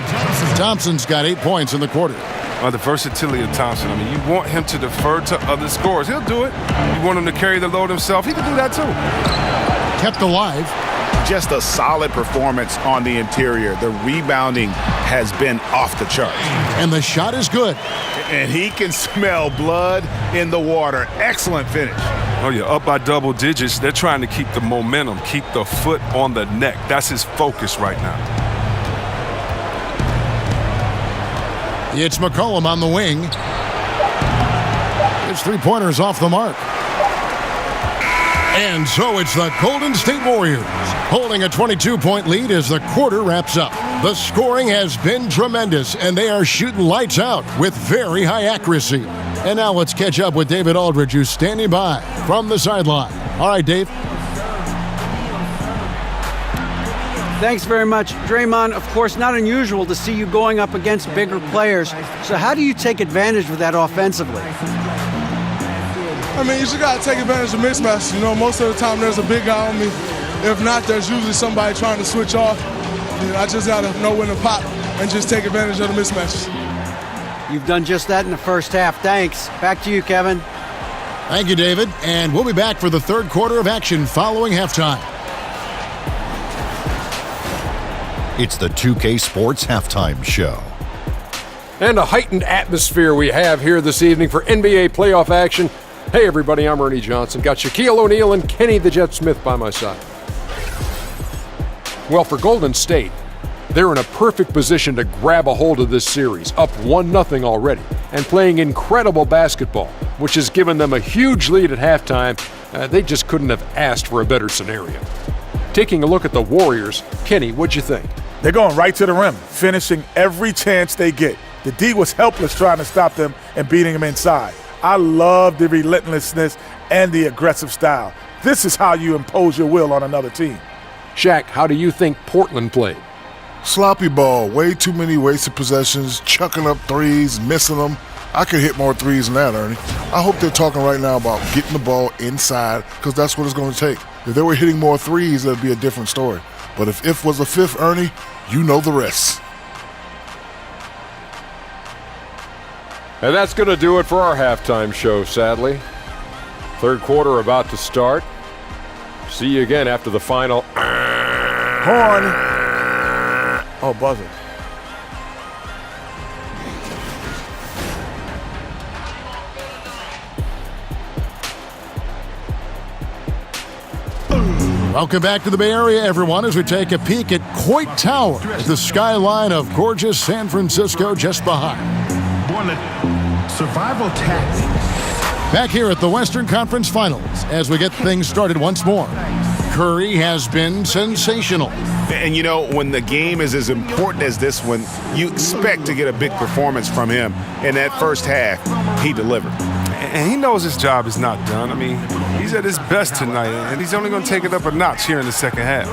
Speaker 1: Thompson's got 8 points in the quarter.
Speaker 9: The versatility of Thompson. I mean, you want him to defer to other scorers. He'll do it. You want him to carry the load himself. He can do that too.
Speaker 1: Kept alive.
Speaker 7: Just a solid performance on the interior. The rebounding has been off the charts.
Speaker 1: And the shot is good.
Speaker 7: And he can smell blood in the water. Excellent finish.
Speaker 9: Oh, yeah, up by double digits. They're trying to keep the momentum, keep the foot on the neck. That's his focus right now.
Speaker 1: It's McCollum on the wing. His 3-pointer's off the mark. And so it's the Golden State Warriors holding a 22-point lead as the quarter wraps up. The scoring has been tremendous, and they are shooting lights out with very high accuracy. And now let's catch up with David Aldridge, who's standing by from the sideline. All right, Dave.
Speaker 8: Thanks very much. Draymond, of course, not unusual to see you going up against bigger players. So how do you take advantage of that offensively?
Speaker 14: I mean, you just got to take advantage of mismatches. You know, most of the time there's a big guy on me. If not, there's usually somebody trying to switch off. And I just got to know when to pop and just take advantage of the mismatches.
Speaker 8: You've done just that in the first half. Thanks. Back to you, Kevin.
Speaker 1: Thank you, David. And we'll be back for the third quarter of action following halftime.
Speaker 15: It's the 2K Sports Halftime Show.
Speaker 2: And a heightened atmosphere we have here this evening for NBA playoff action. Hey, everybody, I'm Ernie Johnson. Got Shaquille O'Neal and Kenny the Jet Smith by my side. Well, for Golden State, they're in a perfect position to grab a hold of this series, up 1-0 already, and playing incredible basketball, which has given them a huge lead at halftime They just couldn't have asked for a better scenario. Taking a look at the Warriors, Kenny, what'd you think?
Speaker 4: They're going right to the rim, finishing every chance they get. The D was helpless trying to stop them and beating them inside. I love the relentlessness and the aggressive style. This is how you impose your will on another team.
Speaker 2: Shaq, how do you think Portland played?
Speaker 3: Sloppy ball, way too many wasted possessions, chucking up threes, missing them. I could hit more threes than that, Ernie. I hope they're talking right now about getting the ball inside, because that's what it's going to take. If they were hitting more threes, that'd be a different story. But if was a fifth, Ernie, you know the rest.
Speaker 2: And that's going to do it for our halftime show, sadly. Third quarter about to start. See you again after the final.
Speaker 4: Horn. Oh, buzzer.
Speaker 1: Welcome back to the Bay Area, everyone, as we take a peek at Coit Tower, the skyline of gorgeous San Francisco just behind.
Speaker 16: Survival tactics.
Speaker 1: Back here at the Western Conference Finals as we get things started once more. Curry has been sensational.
Speaker 7: And, you know, when the game is as important as this one, you expect to get a big performance from him. In that first half, he delivered.
Speaker 9: And he knows his job is not done. I mean, he's at his best tonight, and he's only going to take it up a notch here in the second half.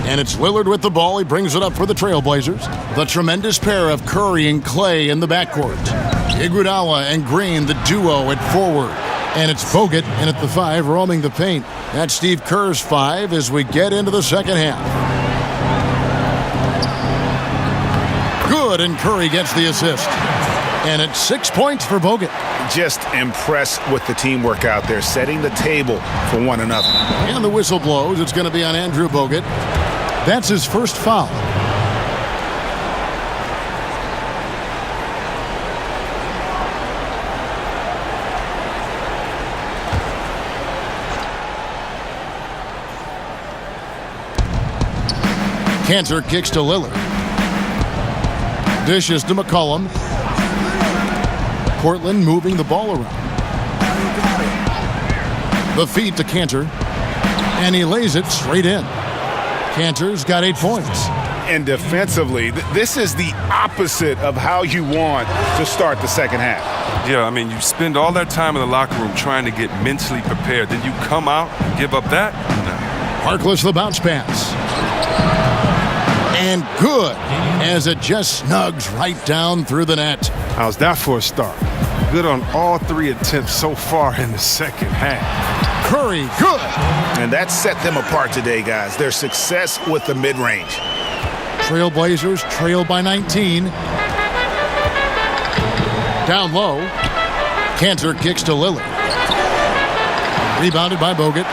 Speaker 1: And it's Lillard with the ball. He brings it up for the Trailblazers. The tremendous pair of Curry and Clay in the backcourt. Iguodala and Green, the duo at forward. And it's Bogut in at the 5, roaming the paint. That's Steve Kerr's 5 as we get into the second half. Good, and Curry gets the assist. And it's 6 points for Bogut.
Speaker 7: Just impressed with the teamwork out there, setting the table for one another.
Speaker 1: And the whistle blows. It's going to be on Andrew Bogut. That's his first foul. Cantor kicks to Lillard. Dishes to McCollum. Portland moving the ball around. The feed to Cantor. And he lays it straight in. Cantor's got 8 points.
Speaker 7: And defensively, this is the opposite of how you want to start the second half.
Speaker 9: Yeah, I mean, you spend all that time in the locker room trying to get mentally prepared. Then you come out and give up that? No.
Speaker 1: Harkless the bounce pass. And good, as it just snugs right down through the net.
Speaker 9: How's that for a start? Good on all 3 attempts so far in the second half.
Speaker 1: Curry, good.
Speaker 7: And that set them apart today, guys. Their success with the mid-range.
Speaker 1: Trailblazers trail by 19. Down low. Cantor kicks to Lillard. Rebounded by Bogut.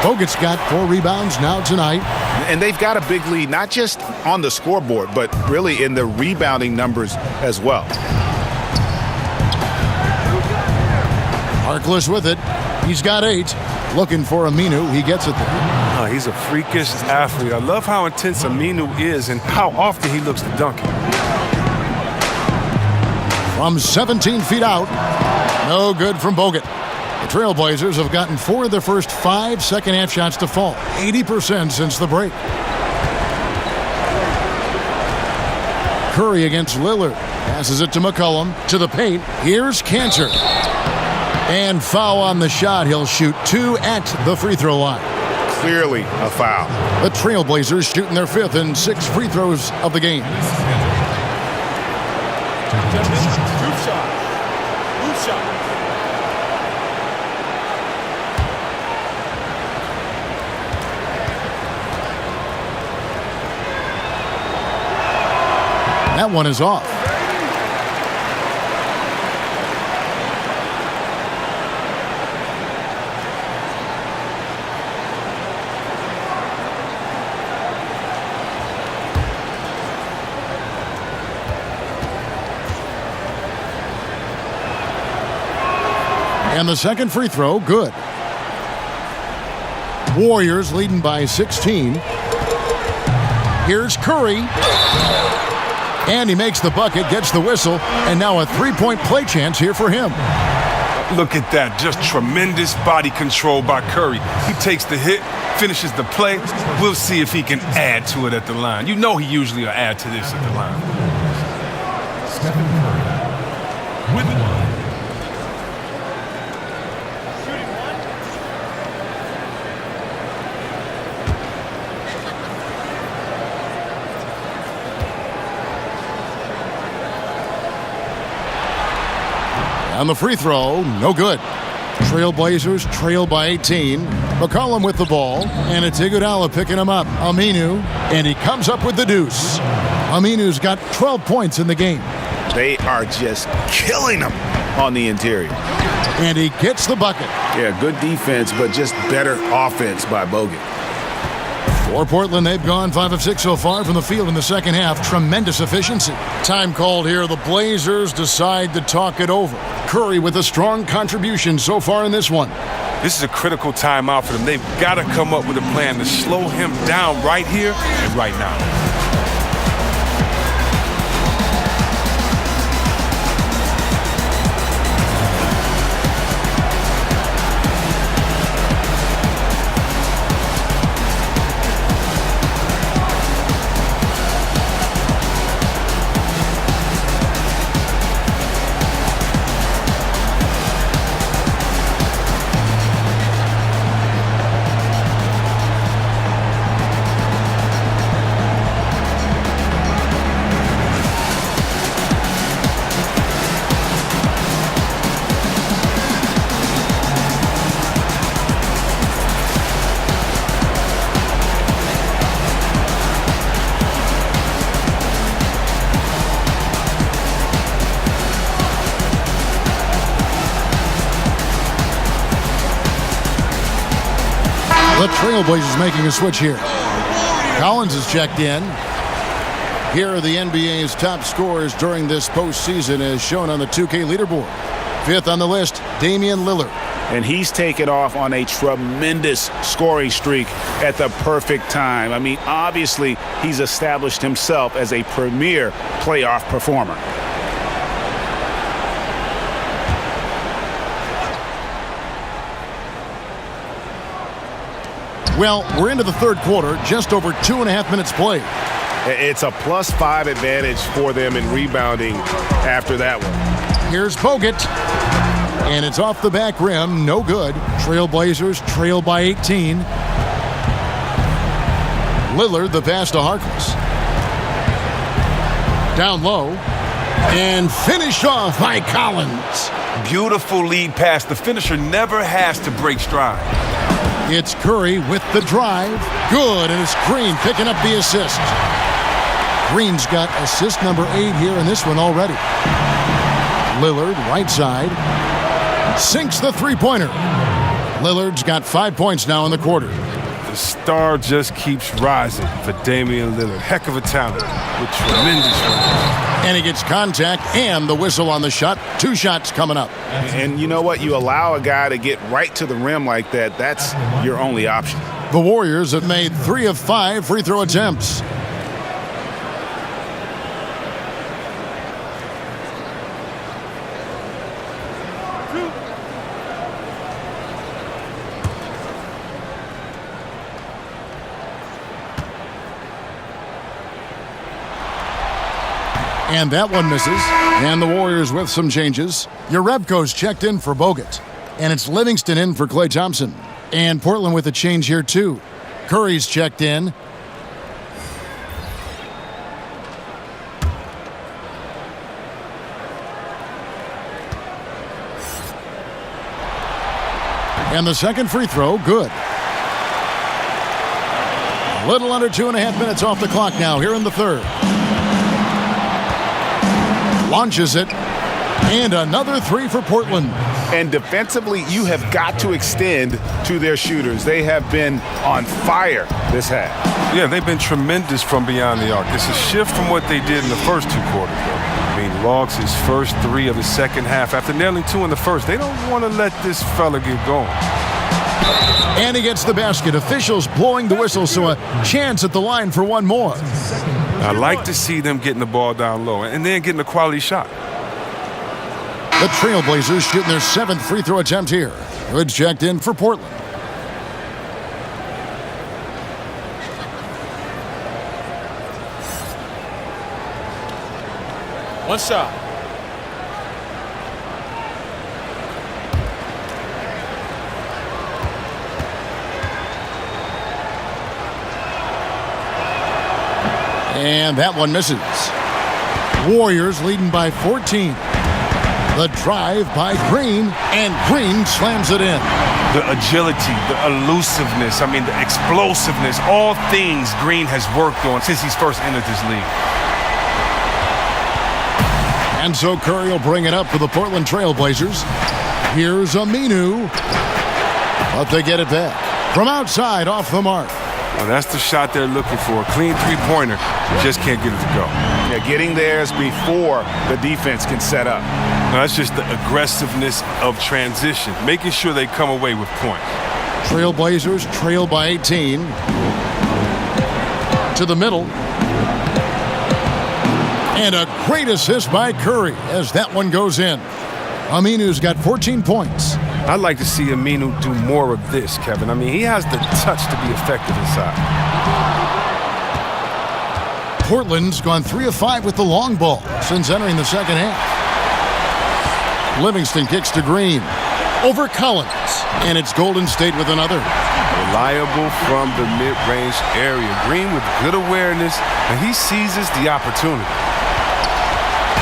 Speaker 1: Bogut's got 4 rebounds now tonight.
Speaker 7: And they've got a big lead, not just on the scoreboard, but really in the rebounding numbers as well.
Speaker 1: Harkless with it. He's got 8. Looking for Aminu. He gets it there.
Speaker 9: Oh, he's a freakish athlete. I love how intense Aminu is and how often he looks to dunk it.
Speaker 1: From 17 feet out. No good from Bogut. The Trailblazers have gotten 4 of their first 5 second-half shots to fall. 80% since the break. Curry against Lillard. Passes it to McCollum. To the paint. Here's Cantor. And foul on the shot. He'll shoot 2 at the free throw line.
Speaker 7: Clearly a foul.
Speaker 1: The Trailblazers shooting their 5th and 6 free throws of the game. That one is off. And the second free throw, good. Warriors leading by 16. Here's Curry. And he makes the bucket, gets the whistle, and now a three-point play chance here for him.
Speaker 9: Look at that, just tremendous body control by Curry. He takes the hit, finishes the play. We'll see if he can add to it at the line. You know he usually will add to this at the line.
Speaker 10: Stephan Curry with the line.
Speaker 1: On the free throw, no good. Trailblazers trail by 18. McCollum with the ball, and it's Iguodala picking him up. Aminu, and he comes up with the deuce. Aminu's got 12 points in the game.
Speaker 7: They are just killing them on the interior.
Speaker 1: And he gets the bucket.
Speaker 7: Yeah, good defense, but just better offense by Bogut.
Speaker 1: For Portland, they've gone 5 of 6 so far from the field in the second half. Tremendous efficiency. Time called here. The Blazers decide to talk it over. Curry with a strong contribution so far in this one.
Speaker 9: This is a critical timeout for them. They've got to come up with a plan to slow him down right here and right now.
Speaker 1: The Trailblazers making a switch here. Collins is checked in. Here are the NBA's top scorers during this postseason as shown on the 2K leaderboard. Fifth on the list, Damian Lillard.
Speaker 7: And he's taken off on a tremendous scoring streak at the perfect time. I mean, obviously, he's established himself as a premier playoff performer.
Speaker 1: Well, we're into the third quarter, just over 2.5 minutes played.
Speaker 13: It's a +5 advantage for them in rebounding after that one.
Speaker 1: Here's Bogut, and it's off the back rim, no good. Trailblazers trail by 18. Lillard, the pass to Harkless. Down low, and finished off by Collins.
Speaker 9: Beautiful lead pass. The finisher never has to break stride.
Speaker 1: It's Curry with the drive. Good, and it's Green picking up the assist. Green's got assist number 8 here in this one already. Lillard, right side, sinks the three-pointer. Lillard's got 5 points now in the quarter.
Speaker 9: The star just keeps rising for Damian Lillard. Heck of a talent with tremendous range.
Speaker 1: And he gets contact and the whistle on the shot. 2 shots coming up.
Speaker 7: And you know what? You allow a guy to get right to the rim like that, that's your only option.
Speaker 1: The Warriors have made 3 of 5 free throw attempts. And that one misses. And the Warriors with some changes. Jerebko's checked in for Bogut. And it's Livingston in for Klay Thompson. And Portland with a change here too. Curry's checked in. And the second free throw, good. A little under 2.5 minutes off the clock now here in the third. Launches it, and another 3 for Portland.
Speaker 7: And defensively, you have got to extend to their shooters. They have been on fire this half.
Speaker 9: Yeah, they've been tremendous from beyond the arc. It's a shift from what they did in the first 2 quarters, though. I mean, logs his first 3 of the second half after nailing 2 in the first. They don't want to let this fella get going.
Speaker 1: And he gets the basket. Officials blowing the whistle, so a chance at the line for one more.
Speaker 9: I like to see them getting the ball down low and then getting a quality shot.
Speaker 1: The Trailblazers shooting their 7th free throw attempt here. Hood checked in for Portland.
Speaker 12: One shot.
Speaker 1: And that one misses. Warriors leading by 14. The drive by Green, and Green slams it in.
Speaker 9: The agility, the elusiveness, the explosiveness, all things Green has worked on since he's first entered this league.
Speaker 1: And so Curry will bring it up for the Portland Trailblazers. Here's Aminu. But they get it back. From outside, off the mark.
Speaker 9: Well, that's the shot they're looking for. A clean three-pointer. Just can't get it to go.
Speaker 7: Yeah, getting theirs before the defense can set up.
Speaker 9: No, that's just the aggressiveness of transition, making sure they come away with points.
Speaker 1: Trailblazers trail by 18. To the middle. And a great assist by Curry as that one goes in. Aminu's got 14 points.
Speaker 9: I'd like to see Aminu do more of this, Kevin. He has the touch to be effective inside.
Speaker 1: Portland's gone 3 of 5 with the long ball since entering the second half. Livingston kicks to Green. Over Collins. And it's Golden State with another.
Speaker 9: Reliable from the mid-range area. Green with good awareness, and he seizes the opportunity.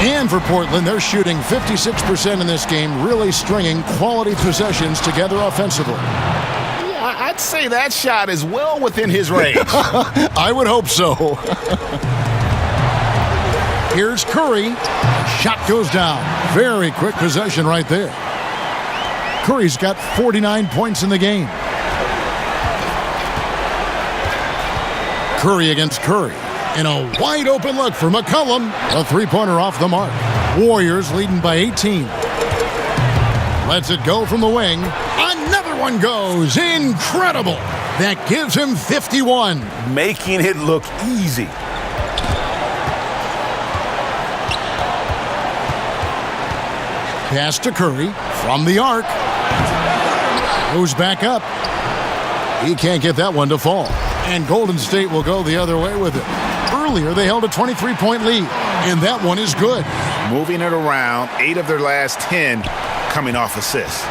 Speaker 1: And for Portland, they're shooting 56% in this game, really stringing quality possessions together offensively.
Speaker 7: Yeah, I'd say that shot is well within his range.
Speaker 1: I would hope so. Here's Curry. Shot goes down. Very quick possession right there. Curry's got 49 points in the game. Curry against Curry. And a wide open look for McCollum. A three-pointer off the mark. Warriors leading by 18. Lets it go from the wing. Another one goes. Incredible. That gives him 51.
Speaker 7: Making it look easy.
Speaker 1: Pass to Curry from the arc. Goes back up. He can't get that one to fall. And Golden State will go the other way with it. Earlier, they held a 23-point lead, and that one is good.
Speaker 7: Moving it around, 8 of their last 10 coming off assists.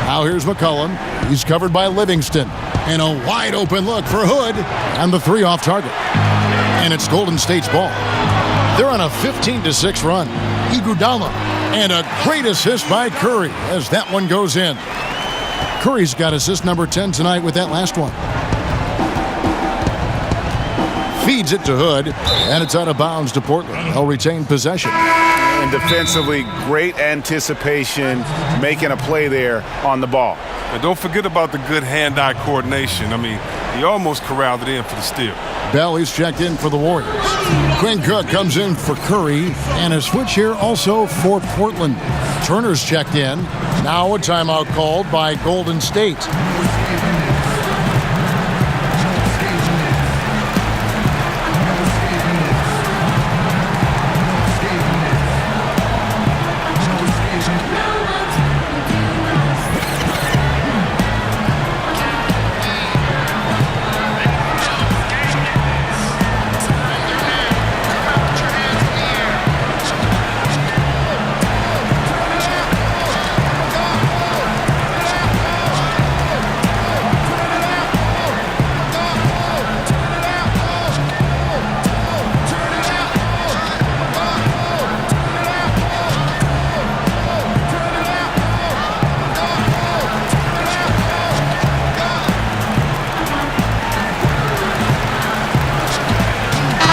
Speaker 1: Now here's McCollum. He's covered by Livingston. And a wide open look for Hood. And the 3 off target. And it's Golden State's ball. They're on a 15-6 run. Iguodala. And a great assist by Curry as that one goes in. Curry's got assist number 10 tonight with that last one. Feeds it to Hood, and it's out of bounds to Portland. They'll retain possession.
Speaker 7: And defensively, great anticipation, making a play there on the ball.
Speaker 9: And don't forget about the good hand-eye coordination. He almost corralled it in for the steal.
Speaker 1: Bell is checked in for the Warriors. Quinn Cook comes in for Curry, and a switch here also for Portland. Turner's checked in. Now a timeout called by Golden State.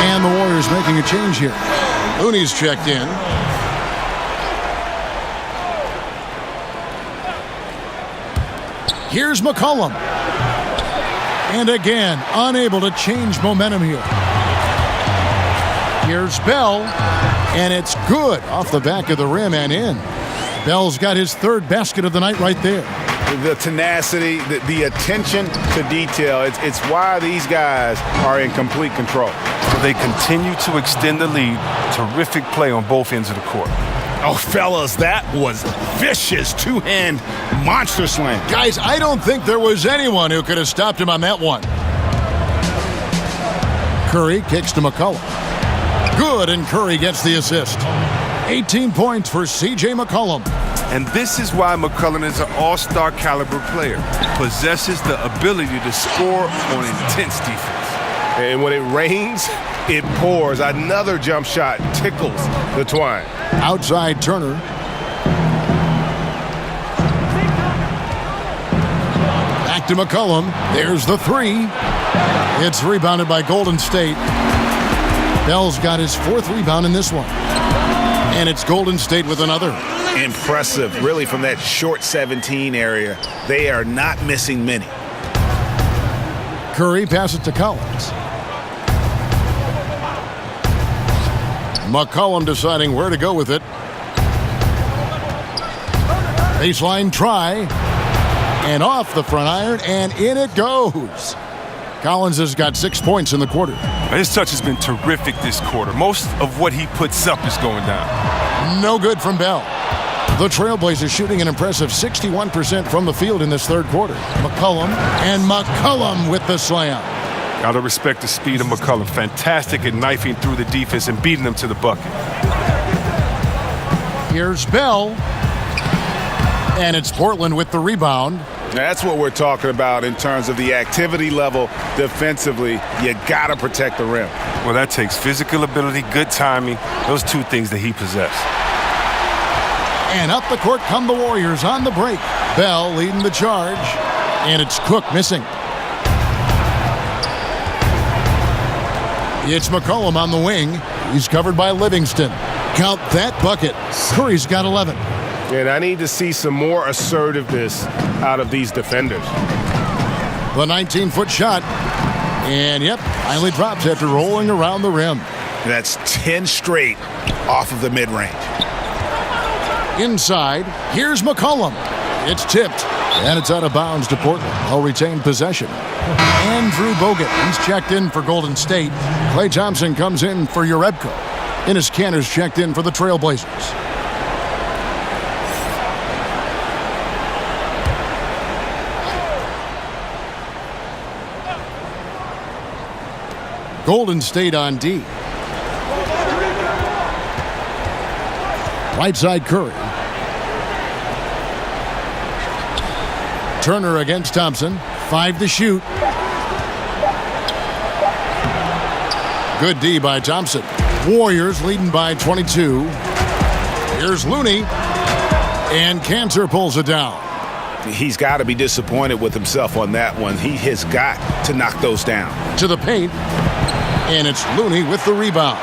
Speaker 1: And the Warriors making a change here. Looney's checked in. Here's McCollum. And again, unable to change momentum here. Here's Bell. And it's good off the back of the rim and in. Bell's got his 3rd basket of the night right there.
Speaker 7: The tenacity, the attention to detail. It's why these guys are in complete control.
Speaker 9: So they continue to extend the lead. Terrific play on both ends of the court.
Speaker 7: Oh, fellas, that was vicious two-hand monster slam.
Speaker 1: Guys, I don't think there was anyone who could have stopped him on that one. Curry kicks to McCollum. Good, and Curry gets the assist. 18 points for C.J. McCollum.
Speaker 9: And this is why McCollum is an all-star caliber player. Possesses the ability to score on intense defense.
Speaker 13: And when it rains, it pours. Another jump shot tickles the twine.
Speaker 1: Outside Turner. Back to McCollum. There's the three. It's rebounded by Golden State. Bell's got his fourth rebound in this one. And it's Golden State with another.
Speaker 7: Impressive, really, from that short 17 area. They are not missing many.
Speaker 1: Curry passes to Collins. McCollum deciding where to go with it. Baseline try. And off the front iron, and in it goes. Collins has got 6 points in the quarter.
Speaker 9: His touch has been terrific this quarter. Most of what he puts up is going down.
Speaker 1: No good from Bell. The Trailblazers shooting an impressive 61% from the field in this third quarter. McCollum with the slam.
Speaker 9: Gotta respect the speed of McCollum. Fantastic at knifing through the defense and beating them to the bucket.
Speaker 1: Here's Bell. And it's Portland with the rebound.
Speaker 7: That's what we're talking about in terms of the activity level defensively. You gotta protect the rim.
Speaker 9: Well, that takes physical ability, good timing, those two things that he possesses.
Speaker 1: And up the court come the Warriors on the break. Bell leading the charge. And it's Cook missing. It's McCollum on the wing. He's covered by Livingston. Count that bucket. Curry's got 11.
Speaker 13: And I need to see some more assertiveness out of these defenders.
Speaker 1: The 19-foot shot. And, yep, finally drops after rolling around the rim.
Speaker 7: That's 10 straight off of the mid-range.
Speaker 1: Inside, here's McCollum. It's tipped, and it's out of bounds to Portland. They'll retain possession. Andrew Bogut, he's checked in for Golden State. Klay Thompson comes in for Urebko. Enes Kanter's checked in for the Trailblazers. Golden State on D. Right side Curry. Turner against Thompson. 5 to shoot. Good D by Thompson. Warriors leading by 22. Here's Looney. And Kanter pulls it down.
Speaker 7: He's got to be disappointed with himself on that one. He has got to knock those down.
Speaker 1: To the paint. And it's Looney with the rebound.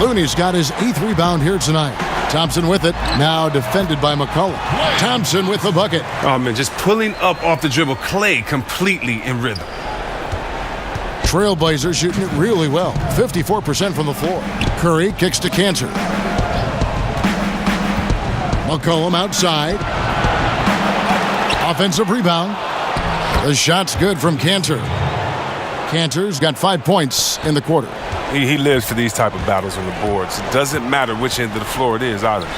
Speaker 1: Looney's got his 8th rebound here tonight. Thompson with it, now defended by McCollum. Thompson with the bucket.
Speaker 9: Oh, man, just pulling up off the dribble. Klay completely in rhythm.
Speaker 1: Trailblazers shooting it really well. 54% from the floor. Curry kicks to Kanter. McCollum outside. Offensive rebound. The shot's good from Kanter. Kanter's got 5 points in the quarter.
Speaker 9: He lives for these type of battles on the boards. It doesn't matter which end of the floor it is either.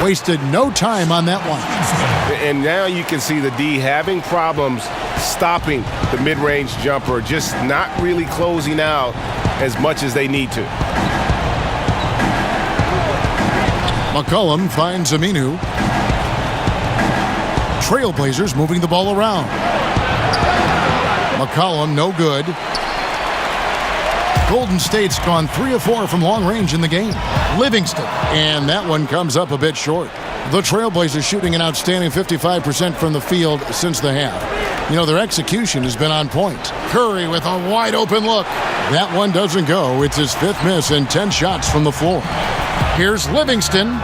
Speaker 1: Wasted no time on that one.
Speaker 13: And now you can see the D having problems stopping the mid-range jumper, just not really closing out as much as they need to.
Speaker 1: McCollum finds Aminu. Trailblazers moving the ball around. McCollum no good. Golden State's gone 3 of 4 from long range in the game. Livingston, and that one comes up a bit short. The Trailblazers shooting an outstanding 55% from the field since the half. You know, their execution has been on point. Curry with a wide open look. That one doesn't go. It's his 5th miss and 10 shots from the floor. Here's Livingston.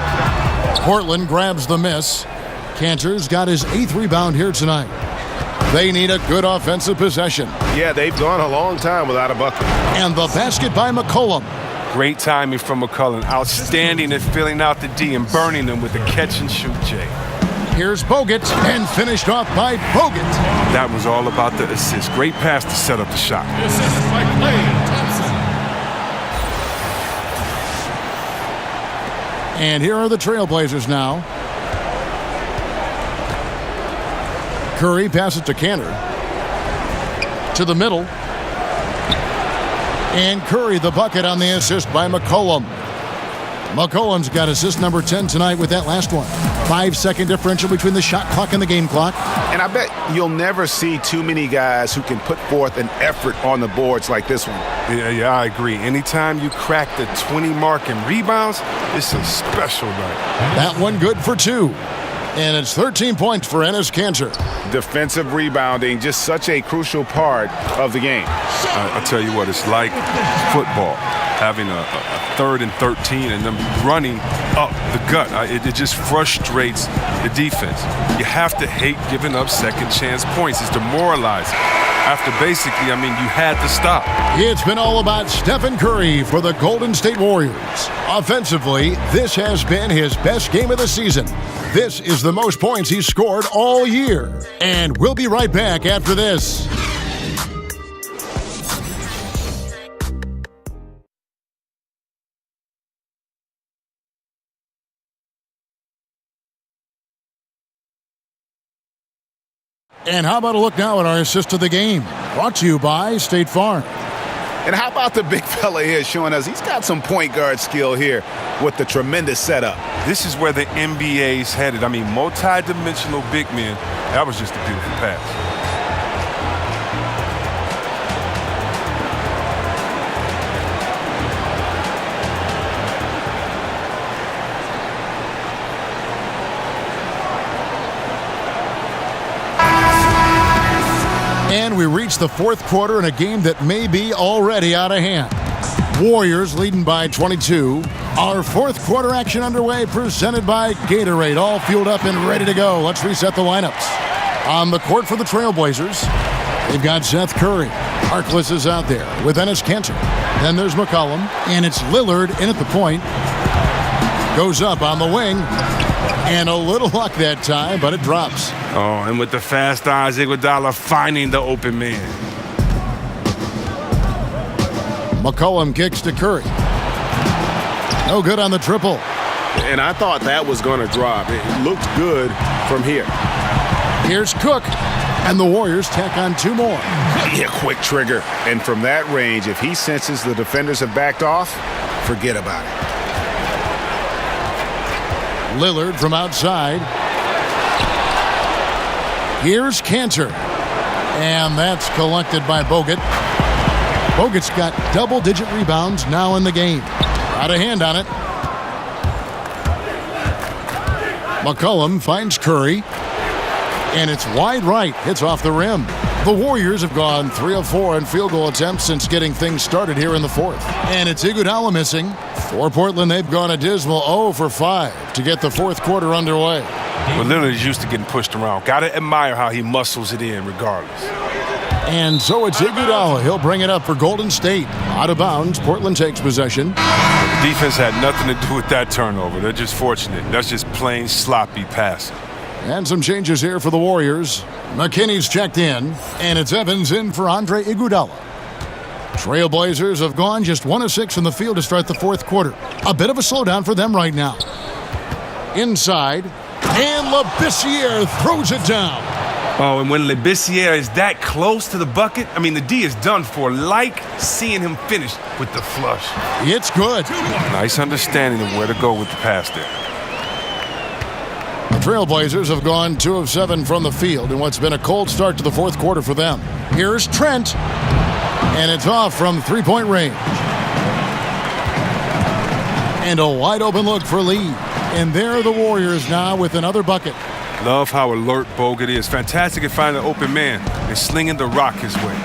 Speaker 1: Portland grabs the miss. Kanter's got his 8th rebound here tonight. They need a good offensive possession.
Speaker 13: Yeah, they've gone a long time without a bucket.
Speaker 1: And the basket by McCollum.
Speaker 9: Great timing from McCollum. Outstanding at filling out the D and burning them with the catch and shoot, Jay.
Speaker 1: Here's Bogut, and finished off by Bogut.
Speaker 9: That was all about the assist. Great pass to set up the shot.
Speaker 1: Assist by Klay Thompson. And here are the Trailblazers now. Curry passes to Cantor. To the middle. And Curry the bucket on the assist by McCollum. McCollum's got assist number 10 tonight with that last one. 5-second differential between the shot clock and the game clock.
Speaker 7: And I bet you'll never see too many guys who can put forth an effort on the boards like this one.
Speaker 9: Yeah, I agree. Anytime you crack the 20 mark in rebounds, it's a special night.
Speaker 1: That one good for 2. And it's 13 points for Enes Kanter.
Speaker 7: Defensive rebounding, just such a crucial part of the game.
Speaker 9: I'll tell you what, it's like football. Having a 3rd and 13 and them running up the gut. It just frustrates the defense. You have to hate giving up second chance points. It's demoralizing. After basically, you had to stop.
Speaker 1: It's been all about Stephan Curry for the Golden State Warriors. Offensively, this has been his best game of the season. This is the most points he's scored all year. And we'll be right back after this. And how about a look now at our assist of the game? Brought to you by State Farm.
Speaker 7: And how about the big fella here showing us he's got some point guard skill here with the tremendous setup.
Speaker 9: This is where the NBA's headed. Multi-dimensional big men. That was just a beautiful pass.
Speaker 1: And we reach the fourth quarter in a game that may be already out of hand. Warriors leading by 22. Our fourth quarter action underway, presented by Gatorade. All fueled up and ready to go. Let's reset the lineups. On the court for the Trailblazers, they've got Seth Curry. Harkless is out there with Enes Kanter. Then there's McCollum, and it's Lillard in at the point. Goes up on the wing. And a little luck that time, but it drops.
Speaker 9: Oh, and with the fast eyes, Iguodala finding the open man.
Speaker 1: McCollum kicks to Curry. No good on the triple.
Speaker 13: And I thought that was going to drop. It looked good from here.
Speaker 1: Here's Cook, and the Warriors tack on 2 more.
Speaker 7: Yeah, quick trigger. And from that range, if he senses the defenders have backed off, forget about it.
Speaker 1: Lillard from outside. Here's Kanter. And that's collected by Bogut. Bogut's got double-digit rebounds now in the game. Out of hand on it. McCollum finds Curry. And it's wide right. Hits off the rim. The Warriors have gone 3 of 4 in field goal attempts since getting things started here in the fourth. And it's Iguodala missing. For Portland, they've gone a dismal 0 for 5 to get the fourth quarter underway.
Speaker 9: But Lillard is used to getting pushed around. Got to admire how he muscles it in regardless.
Speaker 1: And so it's Iguodala. He'll bring it up for Golden State. Out of bounds, Portland takes possession.
Speaker 9: The defense had nothing to do with that turnover. They're just fortunate. That's just plain sloppy passing.
Speaker 1: And some changes here for the Warriors. McKinney's checked in, and it's Evans in for Andre Iguodala. Trailblazers have gone just 1 of 6 in the field to start the fourth quarter. A bit of a slowdown for them right now. Inside, and Labissiere throws it down.
Speaker 9: Oh, and when Labissiere is that close to the bucket, the D is done for. Like seeing him finish with the flush.
Speaker 1: It's good.
Speaker 9: Nice understanding of where to go with the pass there.
Speaker 1: The Trailblazers have gone 2 of 7 from the field in what's been a cold start to the fourth quarter for them. Here's Trent, and it's off from 3-point range. And a wide open look for Lee. And there are the Warriors now with another bucket.
Speaker 9: Love how alert Bogut is. Fantastic at finding an open man and slinging the rock his way.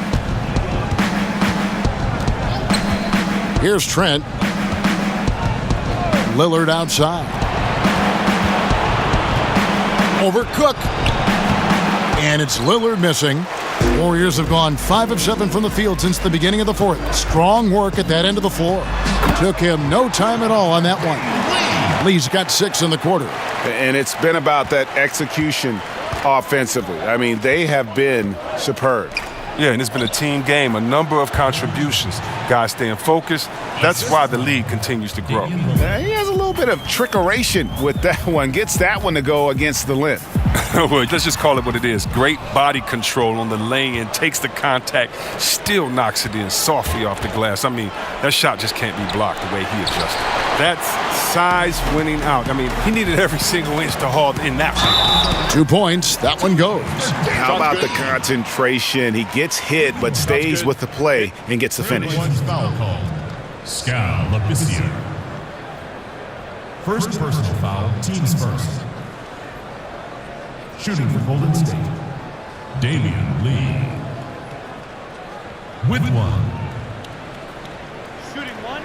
Speaker 1: Here's Trent. Lillard outside. Over Cook. And it's Lillard missing. Warriors have gone 5 of 7 from the field since the beginning of the fourth. Strong work at that end of the floor. Took him no time at all on that one. Lee's got 6 in the quarter.
Speaker 7: And it's been about that execution offensively. I mean, they have been superb.
Speaker 9: Yeah, and it's been a team game, a number of contributions. Guys staying focused. That's why the league continues to grow.
Speaker 7: Now, he has a little bit of trickeration with that one. Gets that one to go against the length.
Speaker 9: Well, let's just call it what it is. Great body control on the lay-in, takes the contact, still knocks it in softly off the glass. I mean, that shot just can't be blocked the way he adjusted. That's size winning out. I mean, he needed every single inch to haul in that one.
Speaker 1: 2 points. That one goes.
Speaker 7: How about the concentration? He gets hit, but stays with the play and gets the finish.
Speaker 16: Foul call. Skal Labissiere. First personal foul, teams first. Shooting for Golden State, Damian Lee. With one.
Speaker 17: Shooting one.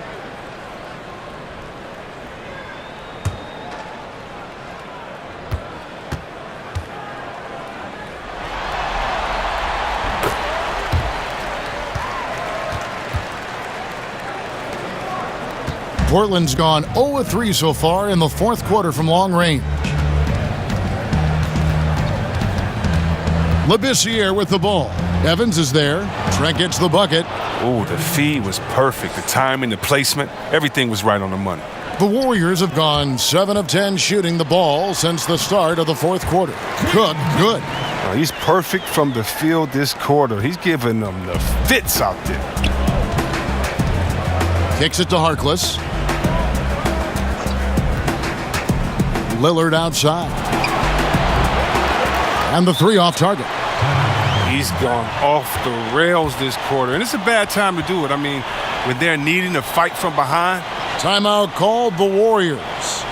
Speaker 1: Portland's gone 0-3 so far in the fourth quarter from long range. Labissiere with the ball. Evans is there. Trent gets the bucket.
Speaker 9: Oh, the feed was perfect. The timing, the placement, everything was right on the money.
Speaker 1: The Warriors have gone 7 of 10 shooting the ball since the start of the fourth quarter. Cook, good.
Speaker 9: He's perfect from the field this quarter. He's giving them the fits out there.
Speaker 1: Kicks it to Harkless. Lillard outside. And the three off target.
Speaker 9: He's gone off the rails this quarter, and it's a bad time to do it. I mean, when they're needing to fight from behind.
Speaker 1: Timeout called the Warriors.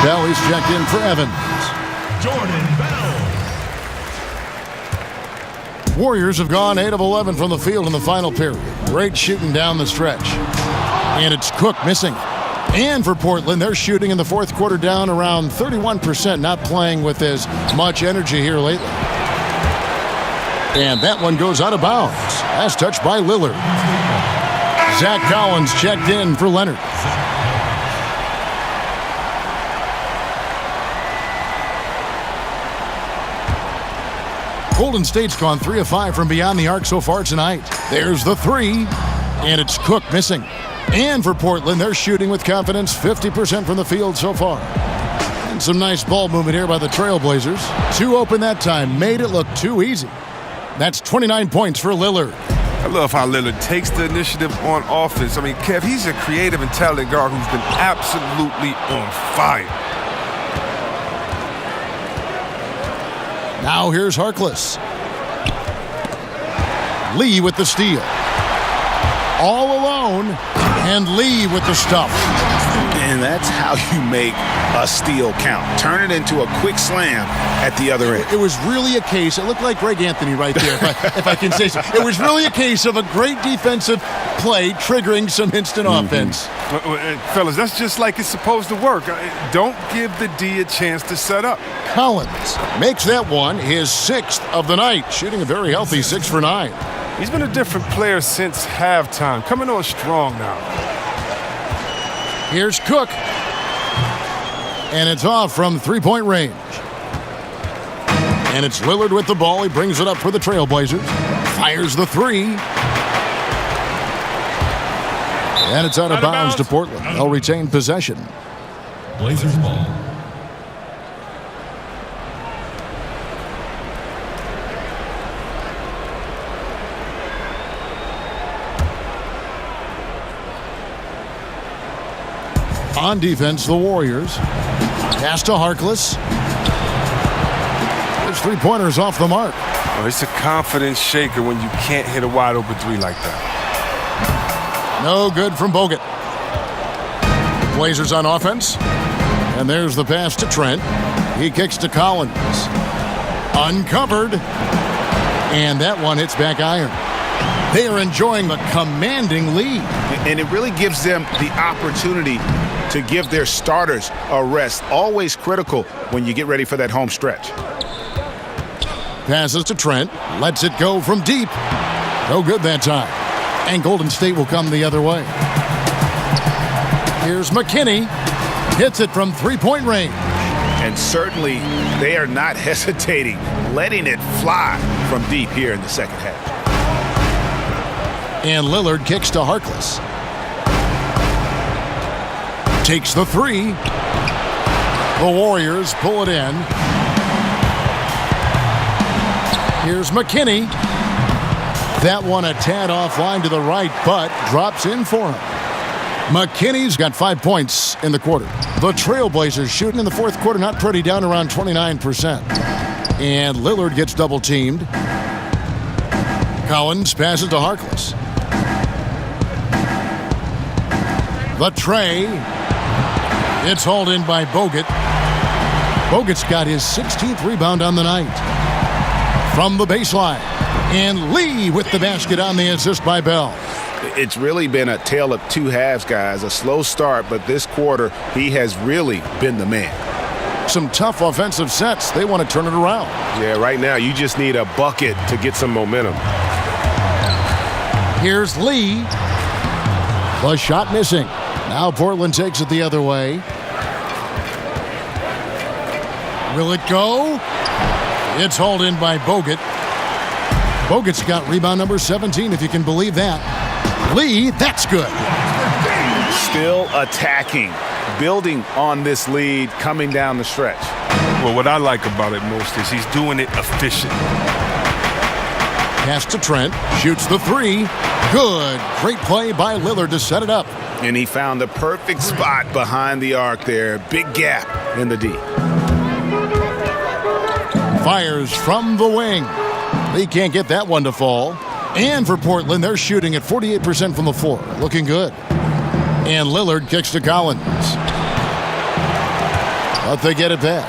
Speaker 1: Bell is checked in for Evans.
Speaker 16: Jordan Bell.
Speaker 1: Warriors have gone 8 of 11 from the field in the final period. Great shooting down the stretch. And it's Cook missing. And for Portland, they're shooting in the fourth quarter down around 31%, not playing with as much energy here lately. And that one goes out of bounds. Last touch by Lillard. Zach Collins checked in for Leonard. Golden State's gone 3 of 5 from beyond the arc so far tonight. There's the three, and it's Cook missing. And for Portland, they're shooting with confidence, 50% from the field so far. And some nice ball movement here by the Trailblazers. 2 open that time, made it look too easy. That's 29 points for Lillard.
Speaker 9: I love how Lillard takes the initiative on offense. I mean, Kev, he's a creative and talented guard who's been absolutely on fire.
Speaker 1: Now here's Harkless. Lee with the steal. All alone, and Lee with the stuff.
Speaker 7: And that's how you make a steal count. Turn it into a quick slam at the other end.
Speaker 1: It was really a case, it looked like Greg Anthony right there, if I can say so. It was really a case of a great defensive play triggering some instant offense.
Speaker 9: Fellas, that's just like it's supposed to work. Don't give the D a chance to set up.
Speaker 1: Collins makes that one his 6th of the night, shooting a very healthy 6 for 9.
Speaker 9: He's been a different player since halftime, coming on strong now.
Speaker 1: Here's Cook. And it's off from three-point range. And it's Lillard with the ball. He brings it up for the Trailblazers. Fires the three. And it's out of bounds to Portland. They'll retain possession.
Speaker 16: Blazers ball.
Speaker 1: On defense, the Warriors. Pass to Harkless. His three-pointer's off the mark.
Speaker 9: Well, it's a confidence shaker when you can't hit a wide-open three like that.
Speaker 1: No good from Bogut. Blazers on offense. And there's the pass to Trent. He kicks to Collins. Uncovered. And that one hits back iron. They are enjoying the commanding lead.
Speaker 7: And it really gives them the opportunity to give their starters a rest. Always critical when you get ready for that home stretch.
Speaker 1: Passes to Trent. Lets it go from deep. No good that time. And Golden State will come the other way. Here's McKinney. Hits it from three-point range.
Speaker 7: And certainly they are not hesitating, letting it fly from deep here in the second half.
Speaker 1: And Lillard kicks to Harkless. Takes the three. The Warriors pull it in. Here's McKinney. That one a tad offline to the right, but drops in for him. McKinney's got 5 points in the quarter. The Trailblazers shooting in the fourth quarter, not pretty, down around 29%. And Lillard gets double-teamed. Collins passes to Harkless. The tray. It's hauled in by Bogut. Bogut's got his 16th rebound on the night. From the baseline. And Lee with the basket on the assist by Bell.
Speaker 7: It's really been a tale of two halves, guys. A slow start, but this quarter, he has really been the man.
Speaker 1: Some tough offensive sets. They want to turn it around.
Speaker 13: Yeah, right now you just need a bucket to get some momentum.
Speaker 1: Here's Lee. The shot missing. Now Portland takes it the other way. Will it go? It's hauled in by Bogut. Bogut's got rebound number 17, if you can believe that. Lee, that's good.
Speaker 7: Still attacking, building on this lead, coming down the stretch.
Speaker 9: Well, what I like about it most is he's doing it efficient.
Speaker 1: Pass to Trent, shoots the three. Good. Great play by Lillard to set it up.
Speaker 7: And he found the perfect spot behind the arc there. Big gap in the D.
Speaker 1: Fires from the wing. Lee can't get that one to fall. And for Portland, they're shooting at 48% from the floor. Looking good. And Lillard kicks to Collins. But they get it back.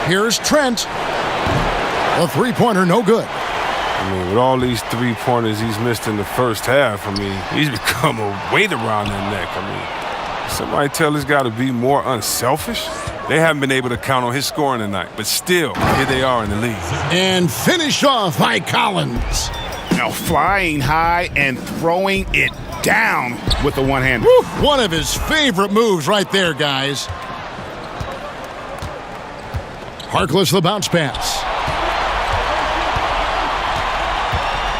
Speaker 1: Here's Trent. A three-pointer, no good.
Speaker 9: I mean, with all these three-pointers he's missed in the first half, I mean, he's become a weight around their neck. I mean, somebody tell this guy to be more unselfish? They haven't been able to count on his scoring tonight, but still, here they are in the lead.
Speaker 1: And finished off by Collins.
Speaker 7: Now flying high and throwing it down with the one-hander.
Speaker 1: One of his favorite moves right there, guys. Harkless the bounce pass.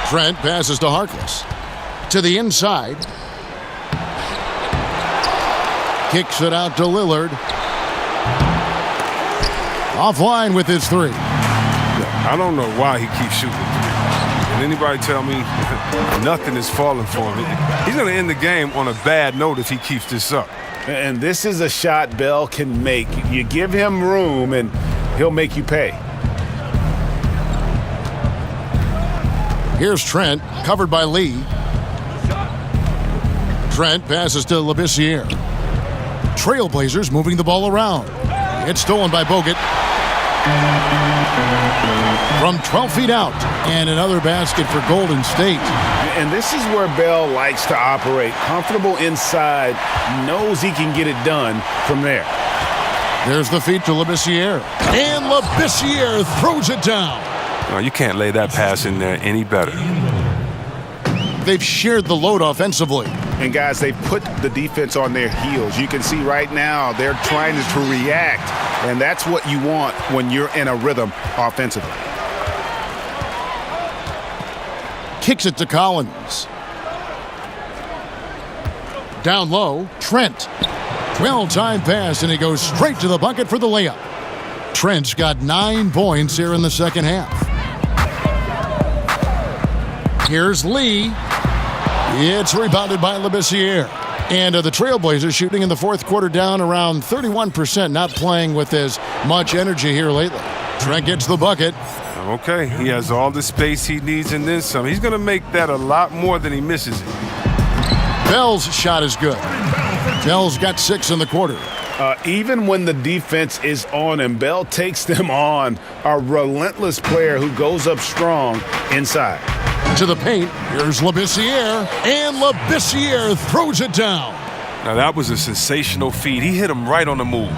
Speaker 1: Trent passes to Harkless. To the inside. Kicks it out to Lillard. Offline with his three.
Speaker 9: I don't know why he keeps shooting three. Can anybody tell me nothing is falling for him? He's going to end the game on a bad note if he keeps this up.
Speaker 7: And this is a shot Bell can make. You give him room and he'll make you pay.
Speaker 1: Here's Trent, covered by Lee. Trent passes to Labissiere. Trailblazers moving the ball around. It's stolen by Bogut. From 12 feet out, and another basket for Golden State.
Speaker 7: And this is where Bell likes to operate. Comfortable inside, knows he can get it done from there.
Speaker 1: There's the feed to Labissiere. And Labissiere throws it down.
Speaker 9: No, you can't lay that pass in there any better.
Speaker 1: They've shared the load offensively.
Speaker 7: And guys, they've put the defense on their heels. You can see right now they're trying to react. And that's what you want when you're in a rhythm offensively.
Speaker 1: Kicks it to Collins. Down low, Trent. Well-timed pass, and he goes straight to the bucket for the layup. Trent's got 9 points here in the second half. Here's Lee. It's rebounded by Labissiere. And the Trailblazers shooting in the fourth quarter down around 31%, not playing with as much energy here lately. Trent gets the bucket.
Speaker 9: Okay, he has all the space he needs and then some. He's going to make that a lot more than he misses it.
Speaker 1: Bell's shot is good. Bell's got 6 in the quarter.
Speaker 7: Even when the defense is on him, Bell takes them on. A relentless player who goes up strong inside.
Speaker 1: To the paint, here's Labissiere, and Labissiere throws it down.
Speaker 9: Now that was a sensational feed. He hit him right on the move.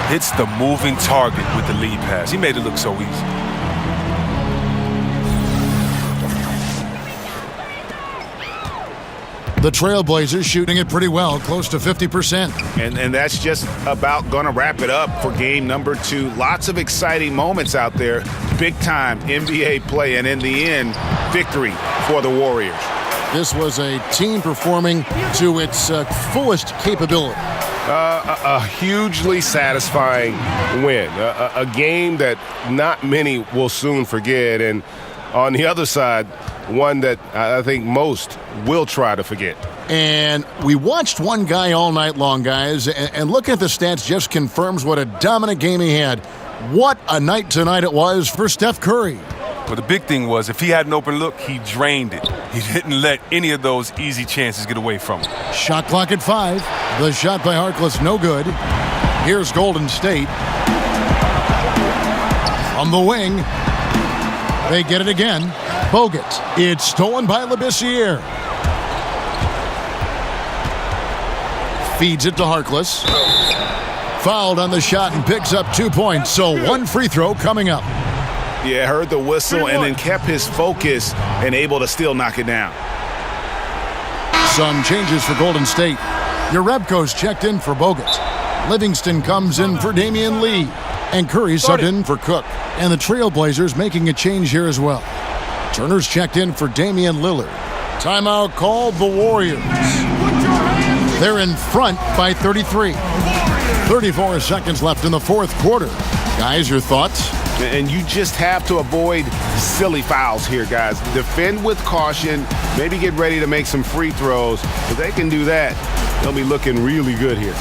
Speaker 9: Hits the moving target with the lead pass. He made it look so easy.
Speaker 1: The Trailblazers shooting it pretty well, close to 50%.
Speaker 7: And that's just about going to wrap it up for game number 2. Lots of exciting moments out there. Big-time NBA play, and in the end, victory for the Warriors.
Speaker 1: This was a team performing to its fullest capability.
Speaker 13: A hugely satisfying win. A game that not many will soon forget. And on the other side, one that I think most will try to forget.
Speaker 1: And we watched one guy all night long, guys, and looking at the stats just confirms what a dominant game he had. What a night tonight it was for Steph Curry.
Speaker 9: Well, the big thing was if he had an open look, he drained it. He didn't let any of those easy chances get away from him.
Speaker 1: Shot clock at 5. The shot by Harkless, no good. Here's Golden State. On the wing. They get it again. Bogut. It's stolen by Labissiere. Feeds it to Harkless. Fouled on the shot and picks up 2 points. So 1 free throw coming up.
Speaker 7: Yeah, heard the whistle and then kept his focus and able to still knock it down.
Speaker 1: Some changes for Golden State. Jerebko's checked in for Bogut. Livingston comes in for Damian Lee. And Curry subbed in for Cook. And the Trailblazers making a change here as well. Turner's checked in for Damian Lillard. Timeout called the Warriors. They're in front by 33. 34 seconds left in the fourth quarter. Guys, your thoughts?
Speaker 7: And you just have to avoid silly fouls here, guys. Defend with caution. Maybe get ready to make some free throws. If they can do that, they'll be looking really good here.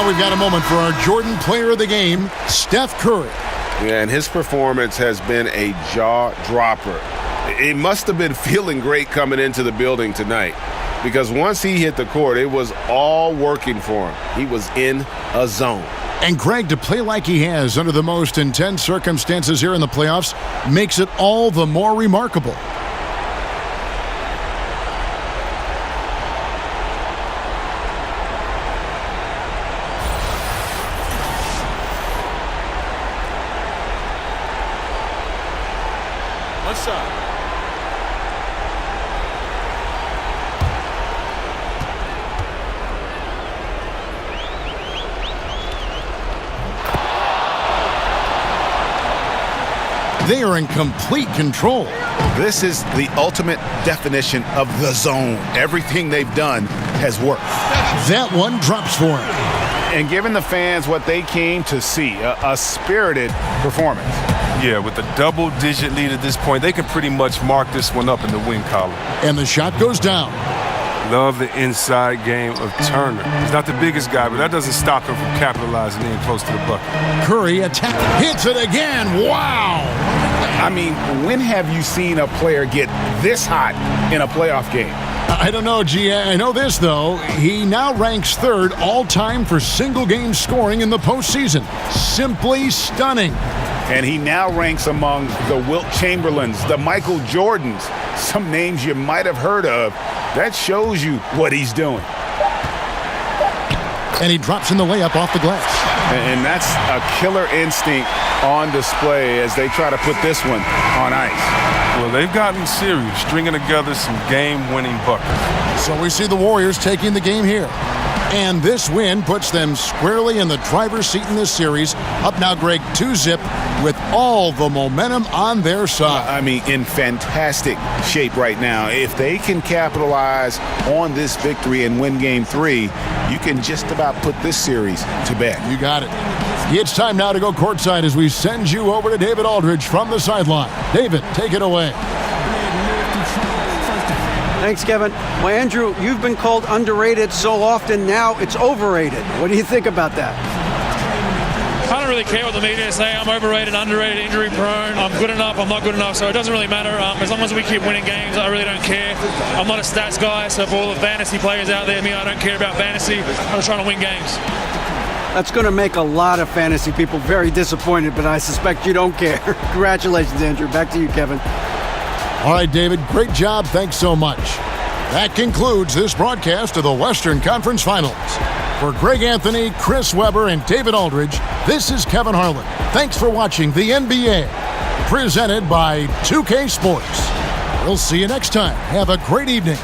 Speaker 1: We've got a moment for our Jordan Player of the Game, Steph Curry.
Speaker 13: Yeah, and his performance has been a jaw-dropper. It must have been feeling great coming into the building tonight because once he hit the court, it was all working for him. He was in a zone.
Speaker 1: And Greg, to play like he has under the most intense circumstances here in the playoffs makes it all the more remarkable. They are in complete control.
Speaker 7: This is the ultimate definition of the zone. Everything they've done has worked.
Speaker 1: That one drops for him.
Speaker 7: And giving the fans what they came to see, a spirited performance.
Speaker 9: Yeah, with a double-digit lead at this point, they can pretty much mark this one up in the win column.
Speaker 1: And the shot goes down.
Speaker 9: Love the inside game of Turner. He's not the biggest guy, but that doesn't stop him from capitalizing in close to the bucket.
Speaker 1: Curry attack, hits it again. Wow!
Speaker 7: I mean, when have you seen a player get this hot in a playoff game?
Speaker 1: I don't know, G. I know this, though. He now ranks third all-time for single-game scoring in the postseason. Simply stunning.
Speaker 7: And he now ranks among the Wilt Chamberlains, the Michael Jordans, some names you might have heard of. That shows you what he's doing.
Speaker 1: And he drops in the layup off the glass.
Speaker 7: And that's a killer instinct on display as they try to put this one on ice.
Speaker 9: Well, they've gotten serious, stringing together some game-winning buckets.
Speaker 1: So we see the Warriors taking the game here. And this win puts them squarely in the driver's seat in this series. Up now, Greg, 2-zip with all the momentum on their side.
Speaker 7: I mean, in fantastic shape right now. If they can capitalize on this victory and win Game 3, you can just about put this series to bed.
Speaker 1: You got it. It's time now to go courtside as we send you over to David Aldridge from the sideline. David, take it away.
Speaker 8: Thanks, Kevin. Well, Andrew, you've been called underrated so often, now it's overrated. What do you think about that?
Speaker 17: I don't really care what the media say. I'm overrated, underrated, injury prone. I'm good enough, I'm not good enough, so it doesn't really matter. As long as we keep winning games, I really don't care. I'm not a stats guy, so for all the fantasy players out there, I don't care about fantasy. I'm just trying to win games.
Speaker 8: That's going to make a lot of fantasy people very disappointed, but I suspect you don't care. Congratulations, Andrew. Back to you, Kevin.
Speaker 1: All right, David, great job. Thanks so much. That concludes this broadcast of the Western Conference Finals. For Greg Anthony, Chris Webber, and David Aldridge, this is Kevin Harlan. Thanks for watching the NBA, presented by 2K Sports. We'll see you next time. Have a great evening.